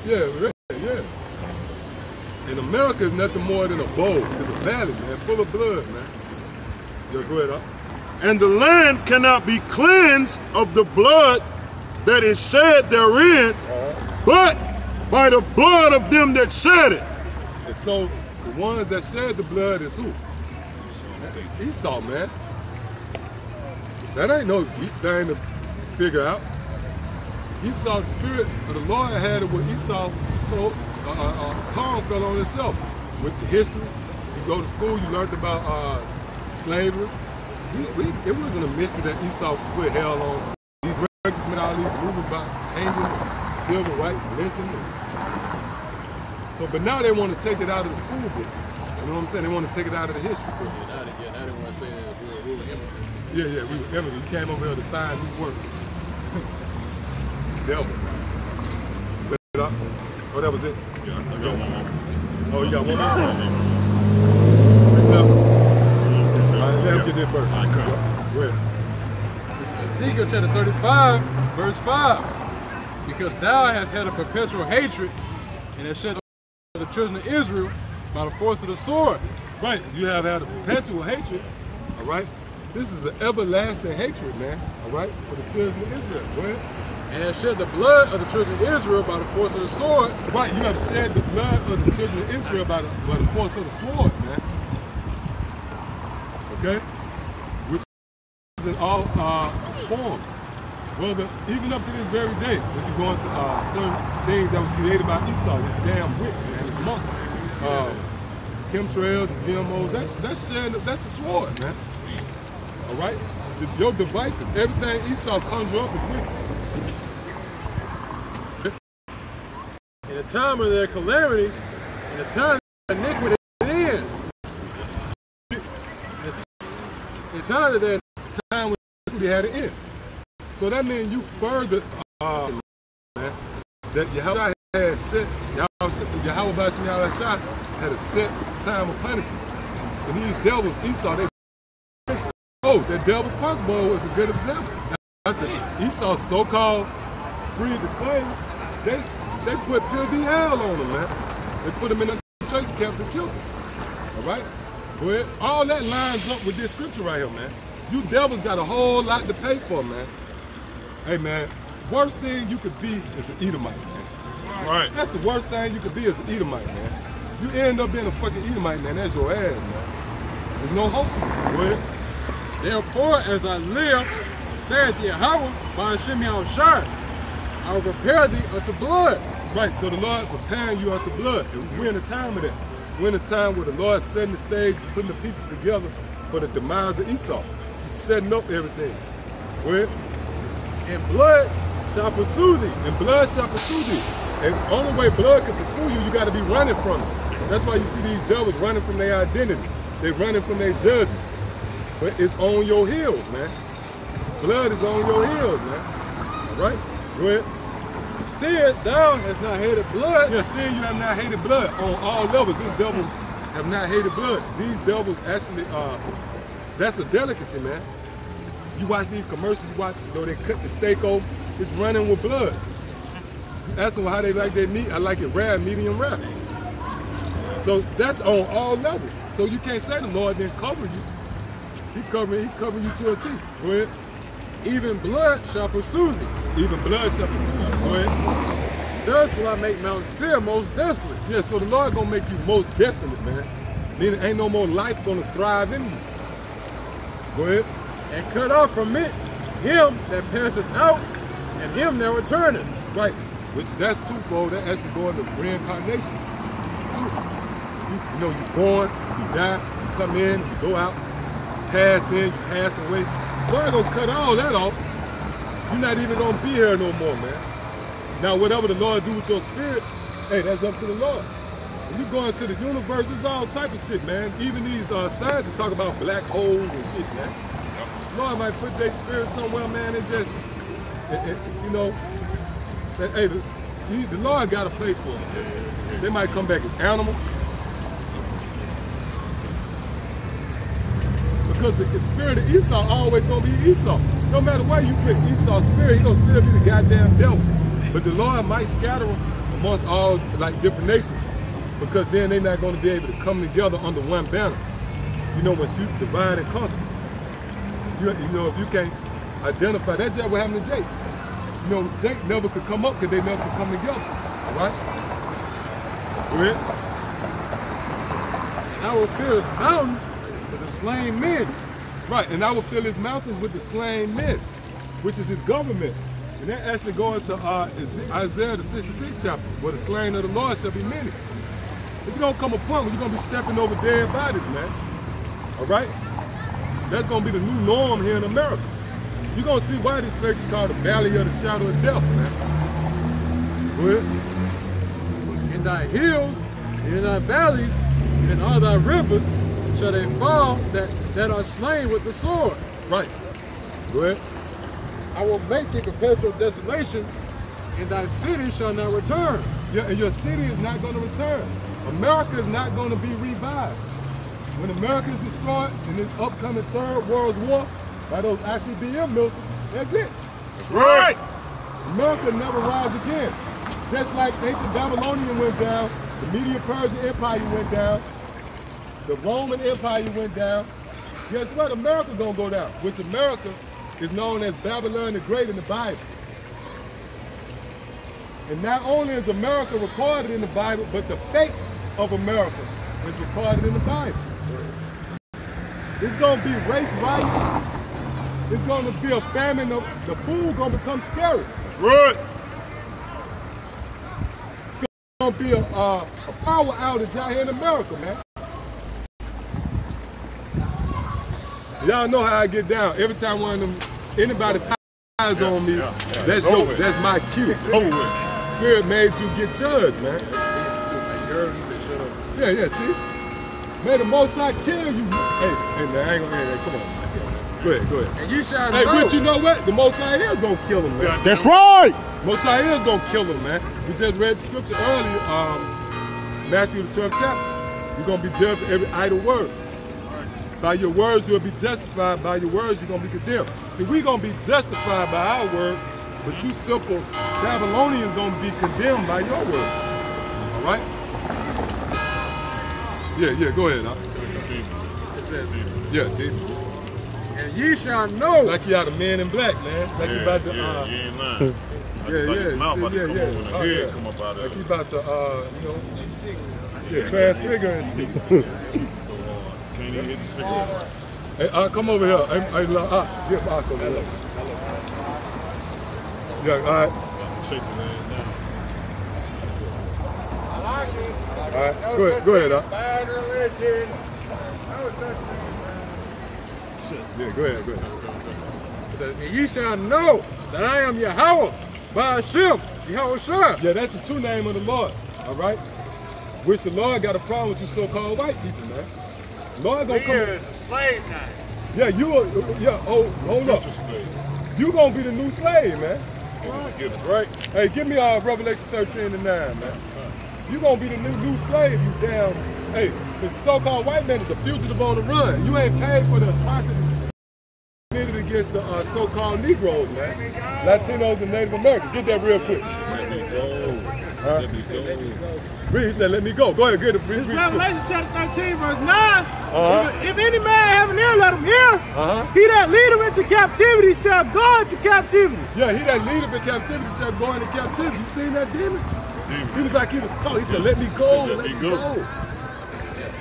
Yeah, yeah. And America is nothing more than a bowl. It's a valley, man, full of blood, man. Yeah, go ahead, And the land cannot be cleansed of the blood that is shed therein, but by the blood of them that shed it. And so the ones that shed the blood is who? Esau, man. That ain't no deep thing to figure out. Esau, the spirit of the Lord had it with Esau, so tongue fell on itself. With the history, you go to school, you learned about slavery. It wasn't a mystery that Esau put hell on. These records made all these movies about hanging, civil rights, lynching. So, but now they want to take it out of the school books. You know what I'm saying? They want to take it out of the history book. Now they want to say that we were immigrants. Yeah, we were immigrants. You came over here to find new work. Devil. Oh, that was it? Yeah, I got one more. Oh, you got one more? All right, let him get there first. All right, come on. Go ahead. It's Ezekiel chapter 35, verse 5. Because thou hast had a perpetual hatred and hast shed the children of Israel by the force of the sword. Right, you have had a perpetual hatred, all right? This is an everlasting hatred, man, all right, for the children of Israel. Go ahead. And hast shed the blood of the children of Israel by the force of the sword. Right, you have shed the blood of the children of Israel by the force of the sword, man. Okay? Which is in all forms. Well, even up to this very day, when you go into certain things that was created by Esau, this damn witch, man, this monster. Chemtrails, GMOs, that's the sword, man. All right? Your devices, everything Esau conjure up is wicked. In the time of their calamity, in the time of iniquity in. In the time of their time when iniquity had an end. So that means you further, man, that Yahweh had set, Yahweh Bashim Yahweh had a set time of punishment. And these devils, Esau, that devil's punch bowl was a good example. Esau's so-called freed the slave, they put pure hell on them, man. They put them in the concentration camps and killed them. All right? Go ahead. All that lines up with this scripture right here, man. You devils got a whole lot to pay for, man. Hey, man, worst thing you could be is an Edomite, man. Right. That's the worst thing you could be is an Edomite, man. You end up being a fucking Edomite, man. That's your ass, man. There's no hope for you. Go ahead. Therefore, as I live, saith Yahweh, by Hashem Yahushai, I will prepare thee unto blood. Right, so the Lord preparing you unto blood. And we're in a time of that. We're in a time where the Lord's setting the stage, putting the pieces together for the demise of Esau. He's setting up everything. Go ahead. And blood shall pursue thee. And blood shall pursue thee. And the only way blood can pursue you, you got to be running from it. That's why you see these devils running from their identity. They're running from their judgment. But it's on your heels, man. Blood is on your heels, man. All right? Go ahead. Seeing thou hast not hated blood. Yeah, seeing you have not hated blood on all levels. These devils have not hated blood. These devils actually, that's a delicacy, man. You watch these commercials, you watch, you know, they cut the steak off, it's running with blood. You ask them how they like their meat, I like it rare, medium rare. So that's on all levels. So you can't say the Lord didn't cover you. He covering you to a T. Go ahead. Even blood shall pursue thee. Even blood shall pursue you. Go ahead. Thus will I make Mount Seir most desolate. Yeah, so the Lord gonna make you most desolate, man. Meaning ain't no more life gonna thrive in you. Go ahead. And cut off from it him that passeth out and him that returneth. Right. Which that's twofold. That has to go into reincarnation. You know, you're born, you die, you come in, you go out, pass in, you pass away. God gonna cut all that off. You're not even gonna be here no more, man. Now, whatever the Lord do with your spirit, hey, that's up to the Lord. When you go into the universe, it's all type of shit, man. Even these scientists talk about black holes and shit, man. The Lord might put their spirit somewhere, man, and just, you know, hey, the Lord got a place for them. They might come back as animals. Because the spirit of Esau always gonna be Esau. No matter where you put Esau's spirit, he gonna still be the goddamn devil. But the Lord might scatter them amongst all like different nations, because then they're not gonna be able to come together under one banner. You know, once you divide and conquer. if you can't identify, that's just what happened to Jake. You know, Jake never could come up because they never could come together. All right? Go ahead. And I will fill his mountains with the slain men. Right, and I will fill his mountains with the slain men, which is his government. And that actually going to Isaiah the 66th chapter, where the slain of the Lord shall be many. It's gonna come a point where you're gonna be stepping over dead bodies, man. All right? That's gonna be the new norm here in America. You're gonna see why this place is called the Valley of the Shadow of Death, man. Go ahead. In thy hills, and in thy valleys, and in all thy rivers shall they fall that are slain with the sword. Right. Go ahead. I will make thee perpetual desolation, and thy city shall not return. Yeah, and your city is not going to return. America is not going to be revived. When America is destroyed in this upcoming Third World War by those ICBM missiles, that's it. That's right. America never rise again. Just like ancient Babylonian went down, the Medo-Persian Empire went down, the Roman Empire went down. Guess what? America gonna go down, which America is known as Babylon the Great in the Bible. And not only is America recorded in the Bible, but the fate of America is recorded in the Bible. It's gonna be race riots. It's gonna be a famine. The food gonna become scarce. That's right. It's gonna be a power outage out here in America, man. Y'all know how I get down. Every time one of them, anybody pies on me, that's my cue. Spirit made you get judged, man. Yeah, see? May the Most High kill you. Hey, man, I ain't gonna hear that. Come on. Go ahead. And you shall Hey, know. but you know what? The Most High is gonna kill him, man. That's right. Most High is gonna kill him, man. We just read the scripture earlier, Matthew the 12th chapter. You're gonna be judged for every idle word. By your words, you'll be justified. By your words, you're going to be condemned. See, we're going to be justified by our word, but you simple Babylonians going to be condemned by your word. All right? Yeah, go ahead. It says, Yeah, David. and ye shall know. Like you out of Men in Black, man. Like you about to, you ain't lying. yeah. His mouth about to come over and the Oh, head yeah. come up out of Like it. you about to, transfigure and shit. Can't even hit the cigarette. Hey, come over here. Give Mark over here. Yeah, all right. Shake his ass down. All right, go ahead. Bad religion. Yeah, go ahead. It says, and ye shall know that I am Yahweh, by Hashem, Yahushua. Yeah, that's the true name of the Lord, all right? Which the Lord got a problem with you so-called white people, man. Lord gonna come. Slave now. Yeah, hold up. You gonna be the new slave, man. Right. Hey, give me Revelation 13:9, man. You gonna be the new slave, you damn. Hey, the so-called white man is a fugitive on the run. You ain't paid for the atrocities committed against the so-called Negroes, man. Latinos and Native Americans. Get that real quick. Read, he said, let me go. Go ahead, get it. Read. Revelation chapter 13, verse 9. If any man have an ear, let him hear. He that leadeth into captivity shall go into captivity. Yeah, he that leadeth in captivity shall go into captivity. You seen that demon? He was like he was caught. He said, let me go, let me go.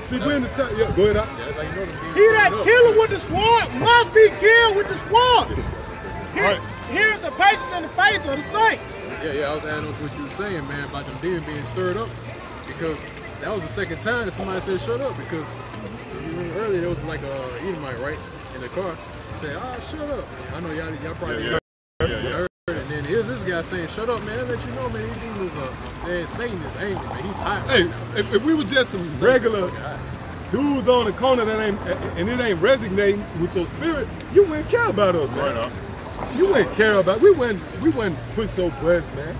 See, we're in the time. Yeah, go ahead. He that killeth with the sword must be killed with the sword. Here's the patience and the faith of the saints. Yeah, I was adding on to what you were saying, man, about them demons being stirred up. Because that was the second time that somebody said shut up. Because if you remember earlier, there was like a Edomite, right, in the car. He said, shut up. I know y'all probably heard it. And then here's this guy saying, shut up, man. I let you know, man, these demons are, man, Satan is angry, man. He's hot. Hey, if we were just some regular dudes on the corner that ain't resonating with your spirit, you wouldn't care about us, man. Right up. You wouldn't care about. We wouldn't put so blessed, man.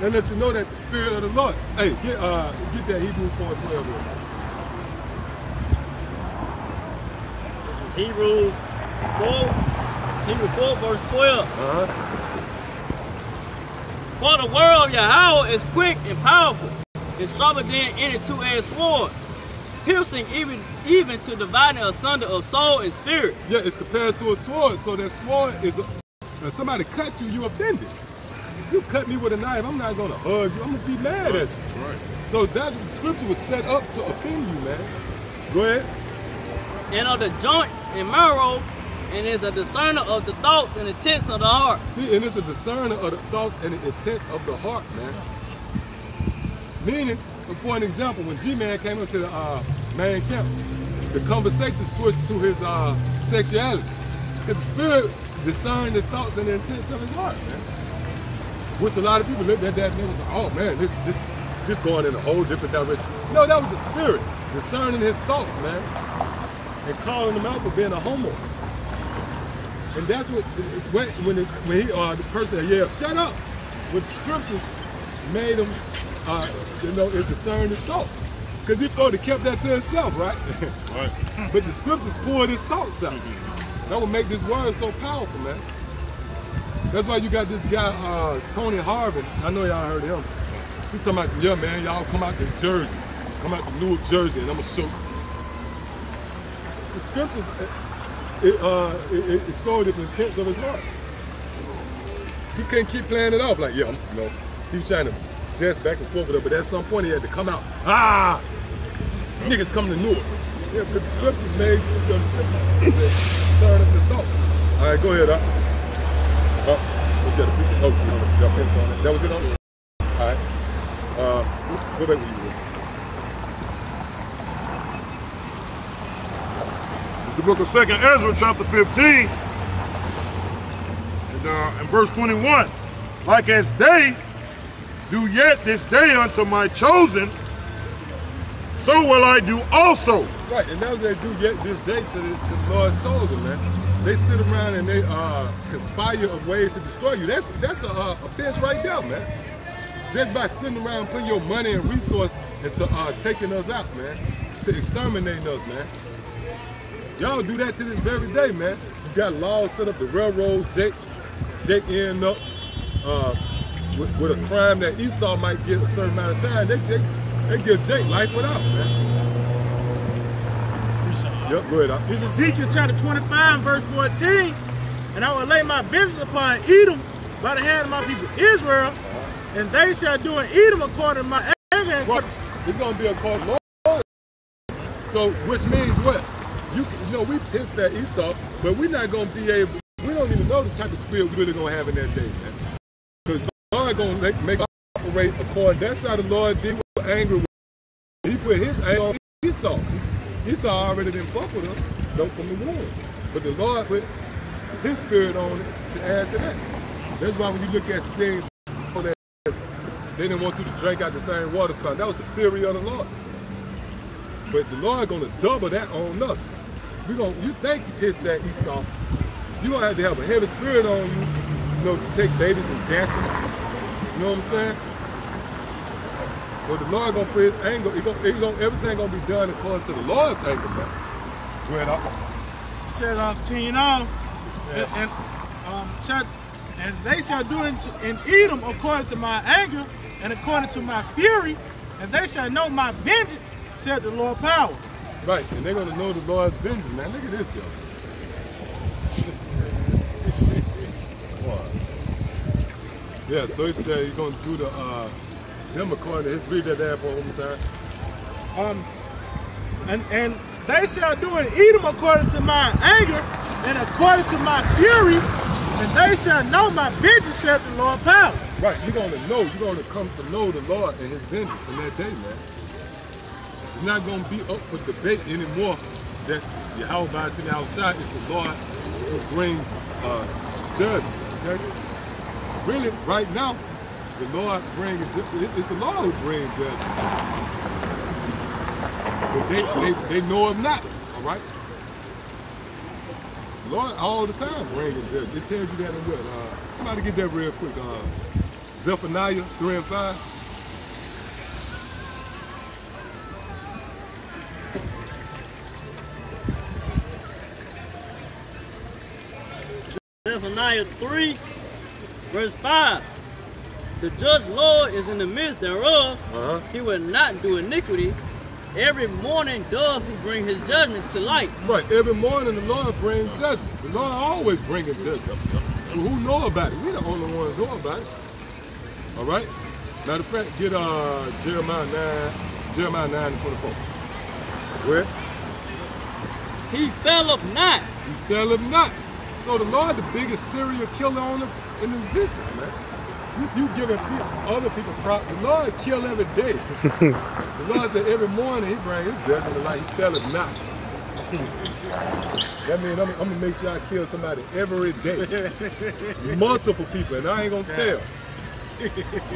And let you know that the spirit of the Lord. Hey, get that Hebrews 4:12. This is Hebrews 4, verse 12. For the word of Yahweh is quick and powerful, it's sharper than any two-edged sword, piercing even to dividing asunder of soul and spirit. Yeah, it's compared to a sword. So that sword is, if somebody cut you, you offended. You cut me with a knife, I'm not gonna hug you, I'm gonna be mad at you. Right. So that scripture was set up to offend you, man. Go ahead. And of the joints and marrow, and is a discerner of the thoughts and intents of the heart. See, and it's a discerner of the thoughts and the intents of the heart, man. Meaning, for an example, when G-Man came up to the main camp, the conversation switched to his sexuality. Because the spirit discerned the thoughts and the intents of his heart, man. Which a lot of people looked at that and they was like, oh man, this going in a whole different direction. No, that was the spirit discerning his thoughts, man. And calling him out for being a homo. And that's when the person yelled, shut up, with the scriptures made him, it discerned his thoughts. Because he thought he kept that to himself, right? Right. But the scriptures pulled his thoughts out. That would make this word so powerful, man. That's why you got this guy, Tony Harvin. I know y'all heard of him. He talking about, yeah, man, y'all come out to Jersey. Come out to Newark, Jersey, and I'm going to show you. The scriptures, it showed the intents of his heart. He couldn't keep playing it off like, yeah, he was trying to jest back and forth with her, but at some point he had to come out. Niggas coming to Newark. Yeah, because the scriptures made the scriptures turn up the thought. All right, go ahead, what's that? Y'all finished on that? That was it on it? All right. Go back where you were. It's the book of 2nd Ezra, chapter 15, and verse 21. Like as they do yet this day unto my chosen, so will I do also. Right, and that's what they do yet this day to the Lord's chosen, man. They sit around and they conspire of ways to destroy you. That's a offense right there, man. Just by sitting around putting your money and resources into taking us out, man. To exterminating us, man. Y'all do that to this very day, man. You got laws set up, the railroad, Jake ending up with a crime that Esau might get a certain amount of time. They give Jake life without, man. Yep, go ahead. This is Ezekiel chapter 25, verse 14. And I will lay my vengeance upon Edom by the hand of my people Israel, and they shall do in Edom according to my anger. Well, it's going to be according to Lord. So, which means what? You know, we pissed at Esau, but we're not going to be able, we don't even know the type of spirit we're really going to have in that day, man. Because God going to make operate according, that's how the Lord did with anger. He put his anger on Esau. Esau already didn't fuck with us, don't from the womb. But the Lord put his spirit on it to add to that. That's why when you look at things, they didn't want you to drink out the same water fountain. That was the fury of the Lord. But the Lord gonna double that on us. You think you pissed that Esau, you're gonna have to have a heavy spirit on you, to take babies and dance them. You know what I'm saying? So the Lord gonna put his anger, everything gonna be done according to the Lord's anger, man. Go ahead, It says, continue on, and they shall do in Edom according to my anger and according to my fury, and they shall know my vengeance, said the Lord power. Right, and they're gonna know the Lord's vengeance, man. Look at this guy. Yeah, so he said he's gonna do them according to his read that there for one time. And they shall do in Edom according to my anger and according to my fury, and they shall know my vengeance, said the Lord power. Right, you're gonna come to know the Lord and his vengeance in that day, man. It's not gonna be up for debate anymore that Yahweh sitting outside is the Lord who brings judgment. Okay? Really, right now, the Lord brings it's the Lord who brings judgment. But they know him not, all right? The Lord all the time bringing judgment. It tells you that in what? Somebody get that real quick. Zephaniah 3 and 5. Zephaniah 3, verse 5. The just Lord is in the midst thereof. He will not do iniquity, Every morning doth he bring his judgment to light. Right, every morning the Lord brings judgment. The Lord always brings judgment. Well, who know about it? We the only ones who know about it. All right? Matter of fact, get Jeremiah 9:24. Where? He faileth not. He faileth not. So the Lord the biggest serial killer in existence, man. You giving other people props. The Lord kill every day. The Lord said every morning he brings his judgment to light. He faileth not. That means I'm gonna make sure I kill somebody every day. Multiple people, and I ain't gonna fail.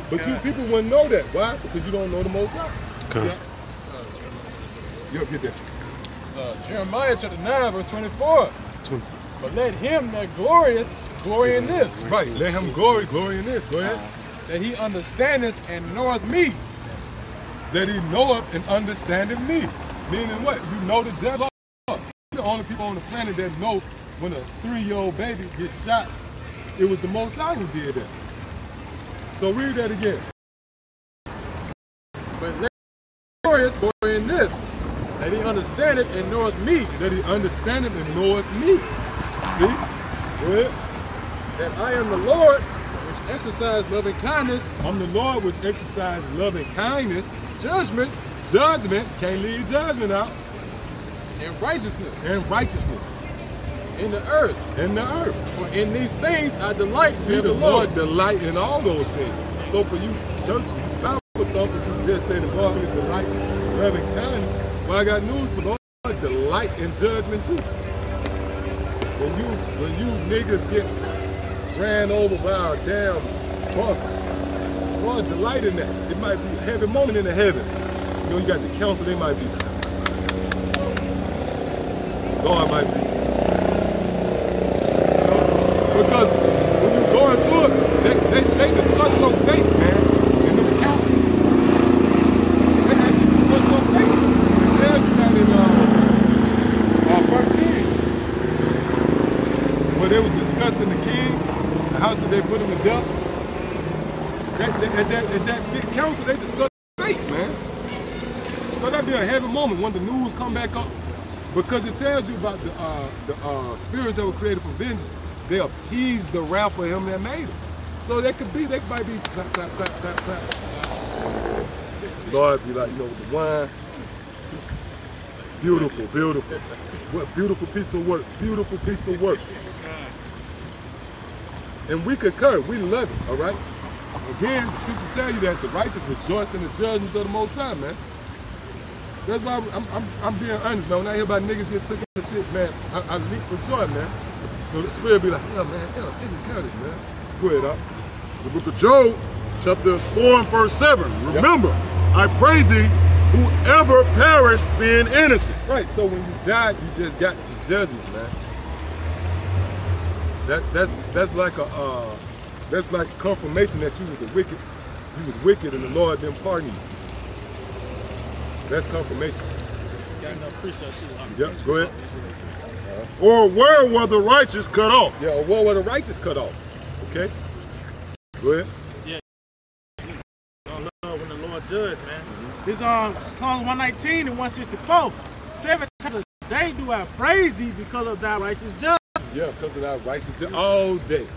But you people wouldn't know that. Why? Because you don't know the Most High. Okay. You'll get that. Jeremiah chapter 9, verse 24. But let him that glorieth glory in this. Right, let him glory in this. Go ahead. That he understandeth and knoweth me. That he knoweth and understandeth me. Meaning what? You know the judge. You're the only people on the planet that know when a 3-year-old baby gets shot, it was the Most High who did that. So read that again. But let him glorieth glory in this. That he understandeth and knoweth me. That he understandeth and knoweth me. See? Go ahead. That I am the Lord which exercise loving kindness. I'm the Lord which exercise loving kindness. Judgment. Judgment. Can't leave judgment out. And righteousness. And righteousness. In the earth. In the earth. For in these things I delight. See, the Lord delight in all those things. So for you church Bible thumpers who just say the Lord is delight in loving kindness, well, I got news for the Lord delight in judgment too. When you niggas get ran over by a damn bus, Lord delight in that. It might be a heavy moment in the heaven. You know, you got the council, they might be. God might be. Because when you go into it, they discuss your fate, man. In the council. They actually discuss your fate. It tells you that in First King. Where they was discussing the king, how should they put him to death. At that big council, they discussed fate, man. So that'd be a heavy moment when the news come back up. Because it tells you about the spirits that were created for vengeance. They appeased the wrath of him that made them. So they might be clap, clap, clap, clap, clap. Lord be like, with the wine. Beautiful, beautiful. What beautiful piece of work. Beautiful piece of work. And we concur, we love it, all right? Again, the scriptures tell you that the righteous rejoice in the judgments of the Most High, man. That's why I'm being honest, man. When I hear about niggas get took in shit, man, I leap for joy, man. So the spirit be like, yeah, man, nigga got it, man. Go ahead, up. The book of Job, chapter 4 and verse 7. Remember, I pray thee, whoever perished being innocent. Right, so when you died, you just got your judgment, man. That's like confirmation that you was wicked and the Lord didn't pardon you. That's confirmation. Got enough precepts too. Yep, go ahead. Or where were the righteous cut off? Yeah, or where were the righteous cut off? Okay? Go ahead. Yeah. Don't love when the Lord judge, man. This Psalms 119 and 164. 7 times a day do I praise thee because of thy righteous judgment. Yeah, because of thy righteous judgment. All day.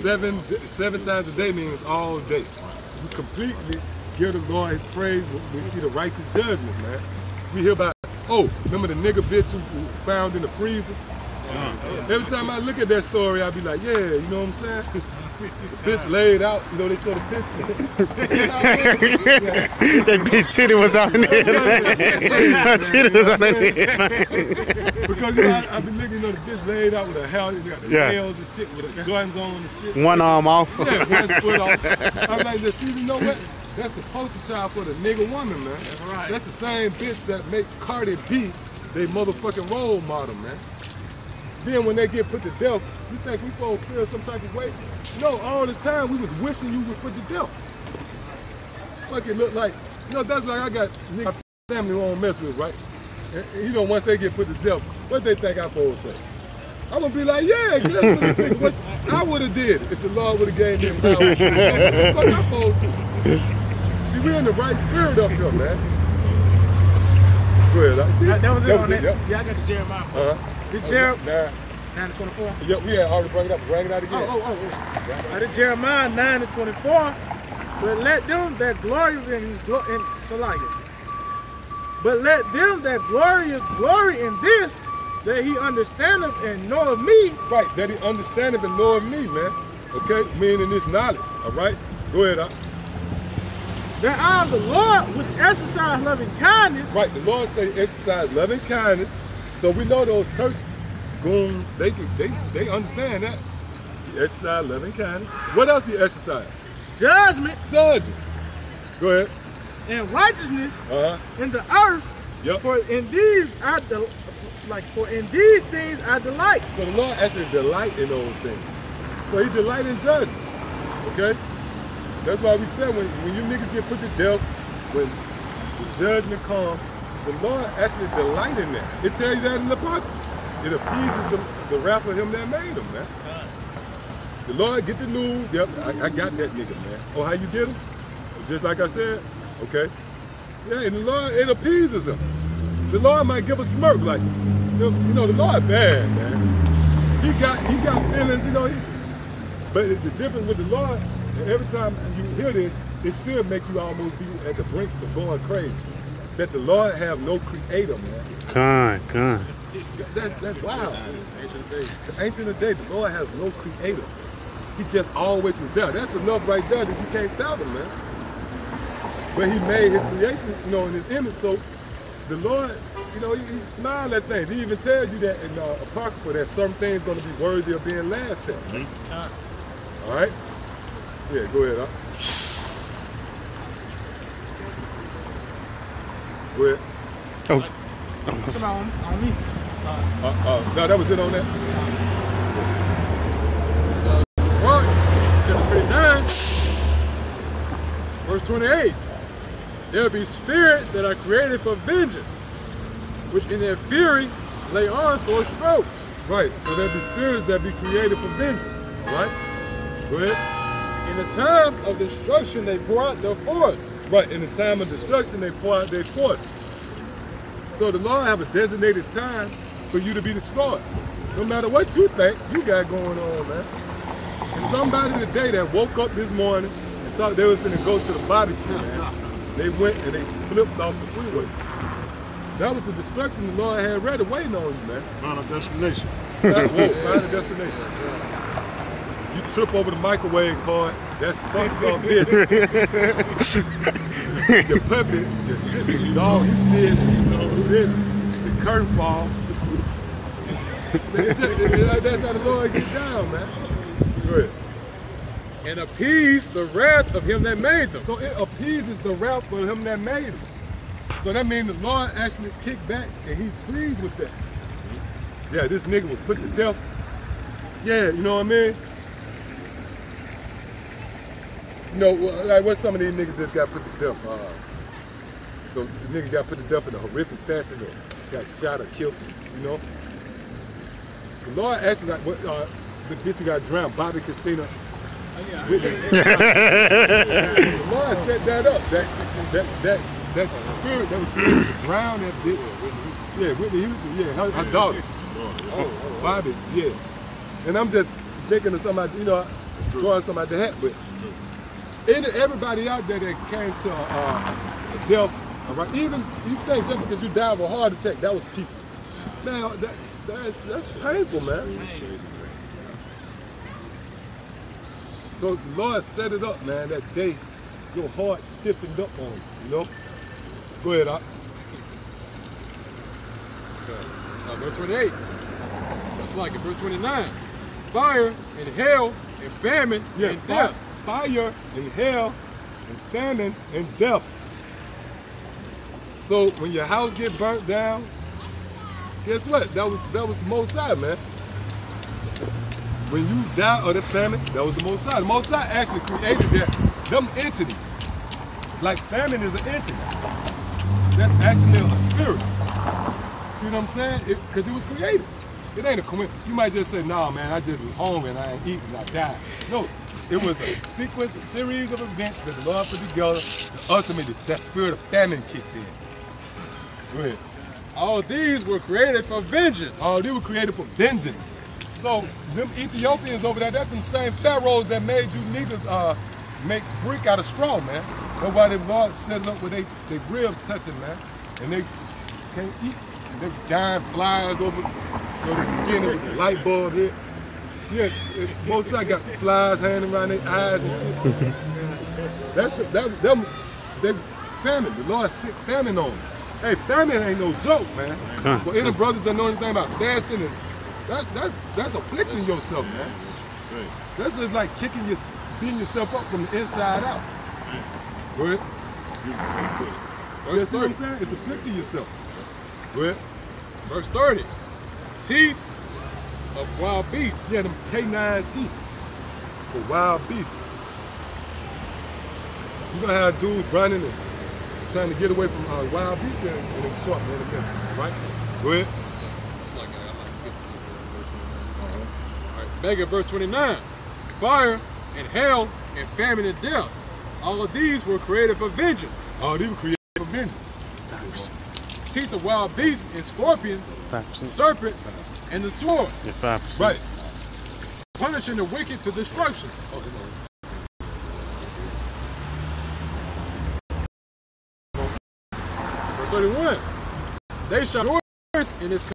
seven times a day means all day. You completely give the Lord his praise when we see the righteous judgment, man. We hear about, remember the nigga bitch who found in the freezer? Every time I look at that story, I be like, yeah, you know what I'm saying? The bitch laid out, they show the picture. That bitch titty was on there. Her titty was on there. Because I be looking, the bitch laid out with her hair, you got the nails and shit, with the joints on and shit. One arm off. Yeah, one foot off. I'm like, see, you know what? That's the poster child for the nigga woman, man. That's right. That's the same bitch that make Cardi B they motherfucking role model, man. Then when they get put to death, you think we supposed to feel some type of way? No, all the time we was wishing you was put to death. Fucking look like, that's like I got nigga family won't mess with, right? And, once they get put to death, what they think I'm supposed to say? I'm gonna be like, yeah, what I would have did if the Lord would have gave me power. What I'm supposed to do? See, we're in the right spirit up here, man. Go ahead. That was it on that. Yep. Yeah, I got the Jeremiah. Uh-huh. The Jeremiah. 9. 9-24. Yep, we had already brought it up. Bring it out again. The Jeremiah 9-24. But let them that glory in his But let them that glory in this, that he understandeth and knoweth me. Right, that he understandeth and knoweth me, man. Okay, meaning this knowledge. All right, go ahead. That I am the Lord which exercise loving kindness. Right, the Lord say exercise loving kindness. So we know those church goons, they understand that. He exercise loving kindness. What else he exercise? Judgment. Go ahead. And righteousness in the earth. Yep. For in these things I delight. So the Lord actually delight in those things. So he delight in judgment. Okay? That's why we said when you niggas get put to death, when the judgment comes, the Lord actually delight in that. It tells you that in the Bible. It appeases the wrath of him that made him, man. The Lord get the news. Yep, I got that nigga, man. Oh, how you get him? Just like I said. Okay. Yeah, and the Lord, it appeases him. The Lord might give a smirk like, you know, the Lord bad, man. He got feelings, you know. But the difference with the Lord, every time you hear this, it should make you almost be at the brink of going crazy. That the Lord have no creator, man. Con. That's wild. The ancient of days, the Lord has no creator. He just always was there. That's enough right there that you can't fathom, man. But he made his creation, you know, in his image. So the Lord, you know, he smiled at things. He even tells you that in Apocrypha that certain things going to be worthy of being laughed at. All right? Yeah, go ahead. Go ahead. Come on me. No, that was it on that. Mark chapter 39, verse 28. There will be spirits that are created for vengeance, which in their fury lay on sore strokes. Right, so there be spirits that be created for vengeance. All right? Go ahead. In the time of destruction, they pour out their force. Right, in the time of destruction, they pour out their force. So the Lord have a designated time for you to be destroyed. No matter what you think, you got going on, man. And somebody today that woke up this morning and thought they was going to go to the barbecue, man. They went and they flipped off the freeway. That was the destruction the Lord had ready waiting on you, man. Final destination. Final destination. You trip over the microwave cord, that's fucked up this. Your puppy just sitting, you dog, you see it, you know, do this, the curtain fall. That's how the Lord gets down, man. Go ahead. And appease the wrath of him that made them. So it appeases the wrath of him that made him. So that means the Lord actually kicked back and he's pleased with that. Yeah, this nigga was put to death. Yeah, you know what I mean? You know, like what some of these niggas just got put to death. So the nigga got put to death in a horrific fashion or got shot or killed, you know? The Lord actually, like, the bitch who got drowned, Bobby Christina. The Lord set that up. That spirit that was created to drown that bitch. Yeah, Whitney Houston, yeah, her daughter. Bobby, yeah. And I'm just thinking of somebody, you know, drawing somebody to hat, but everybody out there that came to a death, all right, even you think just because you died of a heart attack, that was people. Man, that's painful, man. So the Lord set it up, man, that day your heart stiffened up on you, you know? Go ahead, Doc. Verse 28. That's like it. Verse 29. Fire and hell and famine and death. Fire and hell and famine and death. So when your house get burnt down, guess what? That was the Most High, man. When you die of the famine, that was the Most High. The Most High actually created them entities. Like famine is an entity. That's actually a spirit. See what I'm saying? Because it was created. It ain't a coincidence. You might just say, nah, man, I just was hungry and I ain't eating, I died. No, it was a sequence, a series of events that the Lord put together. And ultimately, that spirit of famine kicked in. Go ahead. All these were created for vengeance. Oh, they were created for vengeance. So them Ethiopians over there, that's the same pharaohs that made you niggas make brick out of straw, man. That's why they Lord setting up with they ribs touching, man. And they can't eat. They dying flies over the skin of the light bulb here. Yeah, both sides got flies hanging around their eyes and shit. Them, they famine. The Lord sick famine on them. Hey, famine ain't no joke, man. For any brothers that know anything about fasting, and that's afflicting yourself, man. That's just like beating yourself up from the inside out. Go ahead. You see what I'm saying? It's afflicting yourself. Go ahead. Verse 30. Teeth of wild beasts. Yeah, them K9 teeth for wild beasts. You're gonna have dudes running and trying to get away from wild beasts and they short in a minute, right? Go ahead. It's like I might skip All right, back at verse 29. Fire and hell and famine and death. All of these were created for vengeance. Oh, these were created for vengeance. Teeth of wild beasts and scorpions, 5%. serpents, and the sword. Yeah, 5%. Right. Punishing the wicked to destruction. Verse 31. They shall rejoice in his